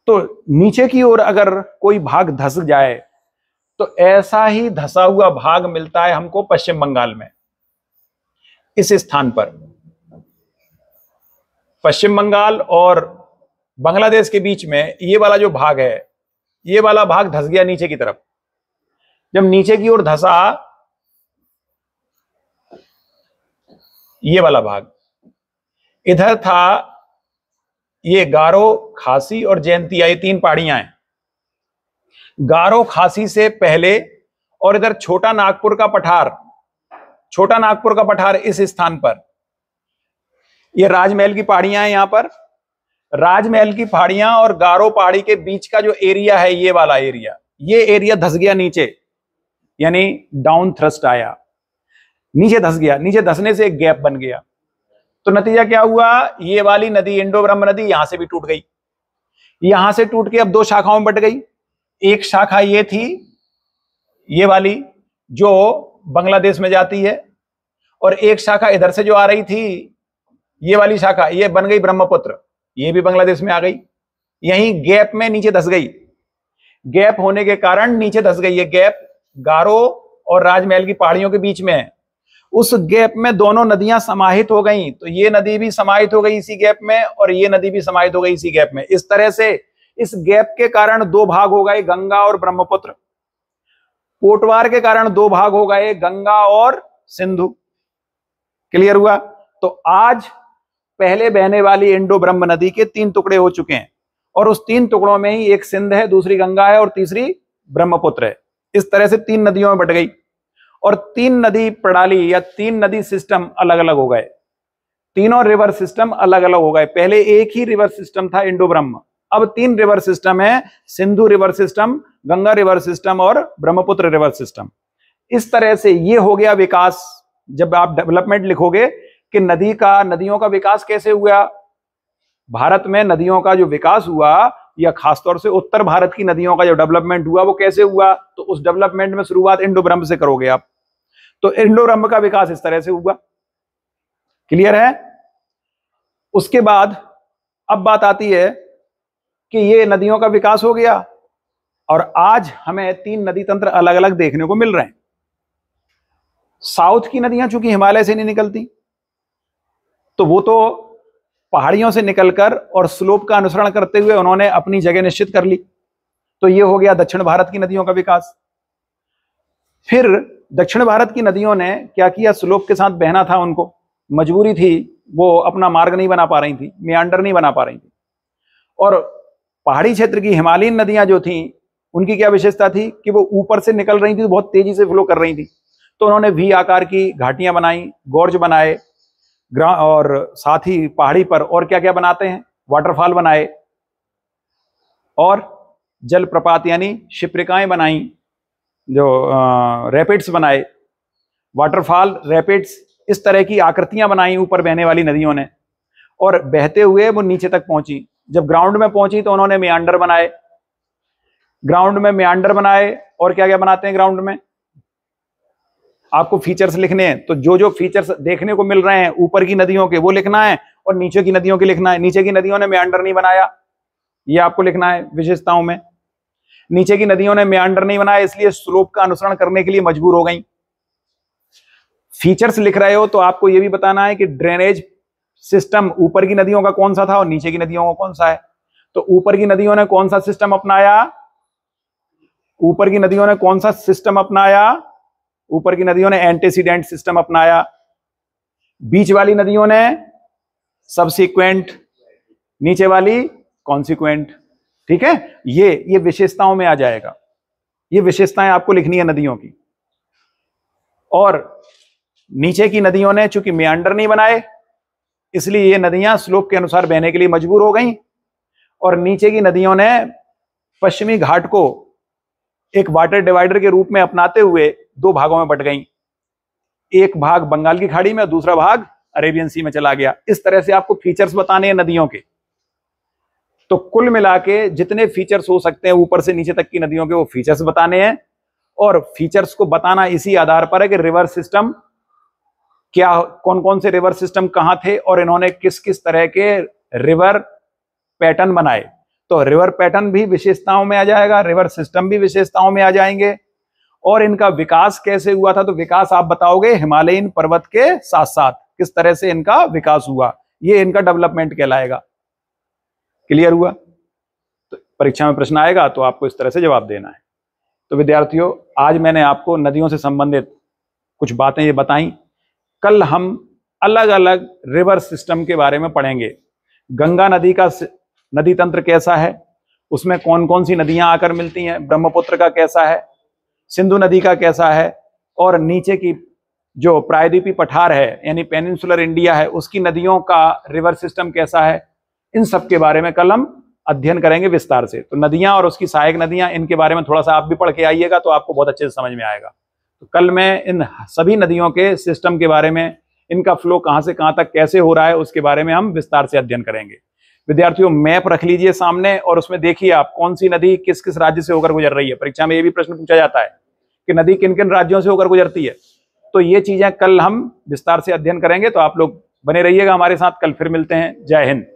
तो नीचे की ओर अगर कोई भाग धंस जाए तो ऐसा ही धंसा हुआ भाग मिलता है हमको पश्चिम बंगाल में, इस स्थान पर। पश्चिम बंगाल और बांग्लादेश के बीच में ये वाला जो भाग है, ये वाला भाग धंस गया नीचे की तरफ। जब नीचे की ओर धंसा, ये वाला भाग इधर था, ये गारो, खासी और जयंतिया, ये तीन पहाड़ियां हैं। गारो खासी से पहले और इधर छोटा नागपुर का पठार, छोटा नागपुर का पठार इस स्थान पर, ये राजमहल की पहाड़ियां हैं। यहां पर राजमहल की पहाड़ियां और गारो पहाड़ी के बीच का जो एरिया है, ये वाला एरिया, ये एरिया धंस गया नीचे, यानी डाउन थ्रस्ट आया, नीचे धंस गया। नीचे धंसने से एक गैप बन गया, तो नतीजा क्या हुआ, ये वाली नदी इंडो ब्रह्म नदी यहां से भी टूट गई। यहां से टूट के अब दो शाखाओं में बट गई। एक शाखा ये थी, ये वाली जो बांग्लादेश में जाती है, और एक शाखा इधर से जो आ रही थी, ये वाली शाखा, ये बन गई ब्रह्मपुत्र, ये भी बांग्लादेश में आ गई। यहीं गैप में नीचे धंस गई। गैप होने के कारण नीचे धंस गई। ये गैप गारो और राजमहल की पहाड़ियों के बीच में है। उस गैप में दोनों नदियां समाहित हो गई, तो ये नदी भी समाहित हो गई इसी गैप में, और ये नदी भी समाहित हो गई इसी गैप में। इस तरह से इस गैप के कारण दो भाग हो गए, गंगा और ब्रह्मपुत्र। पोटवार के कारण दो भाग हो गए, गंगा और सिंधु। क्लियर हुआ? तो आज पहले बहने वाली इंडो ब्रह्म नदी के तीन टुकड़े हो चुके हैं, और उस तीन टुकड़ों में ही एक सिंध है, दूसरी गंगा है और तीसरी ब्रह्मपुत्र है। इस तरह से तीन नदियों में बट गई, और तीन नदी प्रणाली या तीन नदी सिस्टम अलग अलग हो गए। तीनों रिवर सिस्टम अलग अलग हो गए। पहले एक ही रिवर सिस्टम था इंडो ब्रह्म, अब तीन रिवर सिस्टम है, Sindhu river system, Ganga river system और ब्रह्मपुत्र रिवर सिस्टम। इस तरह से ये हो गया विकास। जब आप डेवलपमेंट लिखोगे कि नदियों का विकास कैसे हुआ, भारत में नदियों का जो विकास हुआ, या खासतौर से उत्तर भारत की नदियों का जो डेवलपमेंट हुआ वो कैसे हुआ, तो उस डेवलपमेंट में शुरुआत इंडो ब्रह्म से करोगे आप, तो इंडो ब्रह्म का विकास इस तरह से हुआ। क्लियर है? उसके बाद अब बात आती है कि ये नदियों का विकास हो गया और आज हमें 3 नदी तंत्र अलग अलग देखने को मिल रहे हैं। साउथ की नदियां चूंकि हिमालय से नहीं निकलती, तो वो तो पहाड़ियों से निकलकर और स्लोप का अनुसरण करते हुए उन्होंने अपनी जगह निश्चित कर ली, तो ये हो गया दक्षिण भारत की नदियों का विकास। फिर दक्षिण भारत की नदियों ने क्या किया, स्लोप के साथ बहना था, उनको मजबूरी थी, वो अपना मार्ग नहीं बना पा रही थी, मियांडर नहीं बना पा रही थी। और पहाड़ी क्षेत्र की हिमालयन नदियां जो थी उनकी क्या विशेषता थी कि वो ऊपर से निकल रही थी, तो बहुत तेजी से फ्लो कर रही थी, तो उन्होंने वी आकार की घाटियां बनाई, गोर्ज बनाए, और साथ ही पहाड़ी पर और क्या क्या बनाते हैं, वाटरफॉल बनाए और जलप्रपात यानी शिप्रिकाएं बनाई, जो रैपिड्स बनाए, वाटरफॉल, रैपिड्स, इस तरह की आकृतियां बनाई ऊपर बहने वाली नदियों ने, और बहते हुए वो नीचे तक पहुंची। जब ग्राउंड में पहुंची तो उन्होंने मियांडर बनाए, ग्राउंड में मियांडर बनाए, और क्या क्या बनाते हैं ग्राउंड में, आपको फीचर्स लिखने हैं, तो जो जो फीचर्स देखने को मिल रहे हैं ऊपर की नदियों के वो लिखना है और नीचे की नदियों के लिखना है। नीचे की नदियों ने मियांडर नहीं बनाया, ये आपको लिखना है विशेषताओं में। नीचे की नदियों ने मियांडर नहीं बनाया, इसलिए स्लोप का अनुसरण करने के लिए मजबूर हो गई। फीचर्स लिख रहे हो तो आपको यह भी बताना है कि ड्रेनेज सिस्टम ऊपर की नदियों का कौन सा था और नीचे की नदियों का कौन सा है। तो ऊपर की नदियों ने कौन सा सिस्टम अपनाया, ऊपर की नदियों ने कौन सा सिस्टम अपनाया, ऊपर की नदियों ने एंटीसीडेंट सिस्टम अपनाया, बीच वाली नदियों ने सबसीक्वेंट, नीचे वाली कॉन्सिक्वेंट। ठीक है, ये विशेषताओं में आ जाएगा, ये विशेषताएं आपको लिखनी है नदियों की। और नीचे की नदियों ने चूंकि मियांडर नहीं बनाए, इसलिए ये नदियां स्लोप के अनुसार बहने के लिए मजबूर हो गई, और नीचे की नदियों ने पश्चिमी घाट को एक वाटर डिवाइडर के रूप में अपनाते हुए 2 भागों में बंट गई, एक भाग बंगाल की खाड़ी में, दूसरा भाग अरेबियन सी में चला गया। इस तरह से आपको फीचर्स बताने हैं नदियों के। तो कुल मिला के जितने फीचर्स हो सकते हैं ऊपर से नीचे तक की नदियों के, वो फीचर्स बताने हैं। और फीचर्स को बताना इसी आधार पर है कि रिवर सिस्टम क्या, कौन कौन से रिवर सिस्टम कहां थे और इन्होंने किस किस तरह के रिवर पैटर्न बनाए। तो रिवर पैटर्न भी विशेषताओं में आ जाएगा, रिवर सिस्टम भी विशेषताओं में आ जाएंगे, और इनका विकास कैसे हुआ था, तो विकास आप बताओगे हिमालयन पर्वत के साथ साथ किस तरह से इनका विकास हुआ, ये इनका डेवलपमेंट कहलाएगा। क्लियर हुआ? तो परीक्षा में प्रश्न आएगा तो आपको इस तरह से जवाब देना है। तो विद्यार्थियों, आज मैंने आपको नदियों से संबंधित कुछ बातें ये बताई। कल हम अलग अलग रिवर सिस्टम के बारे में पढ़ेंगे। गंगा नदी का नदी तंत्र कैसा है, उसमें कौन कौन सी नदियां आकर मिलती हैं, ब्रह्मपुत्र का कैसा है, सिंधु नदी का कैसा है, और नीचे की जो प्रायद्वीपीय पठार है यानी पेनिनसुलर इंडिया है, उसकी नदियों का रिवर सिस्टम कैसा है, इन सब के बारे में कल हम अध्ययन करेंगे विस्तार से। तो नदियां और उसकी सहायक नदियां, इनके बारे में थोड़ा सा आप भी पढ़ के आइएगा तो आपको बहुत अच्छे से समझ में आएगा। तो कल मैं इन सभी नदियों के सिस्टम के बारे में, इनका फ्लो कहां से कहां तक कैसे हो रहा है, उसके बारे में हम विस्तार से अध्ययन करेंगे। विद्यार्थियों, मैप रख लीजिए सामने और उसमें देखिए आप कौन सी नदी किस किस राज्य से होकर गुजर रही है। परीक्षा में ये भी प्रश्न पूछा जाता है कि नदी किन किन राज्यों से होकर गुजरती है। तो ये चीजें कल हम विस्तार से अध्ययन करेंगे, तो आप लोग बने रहिएगा हमारे साथ। कल फिर मिलते हैं। जय हिंद।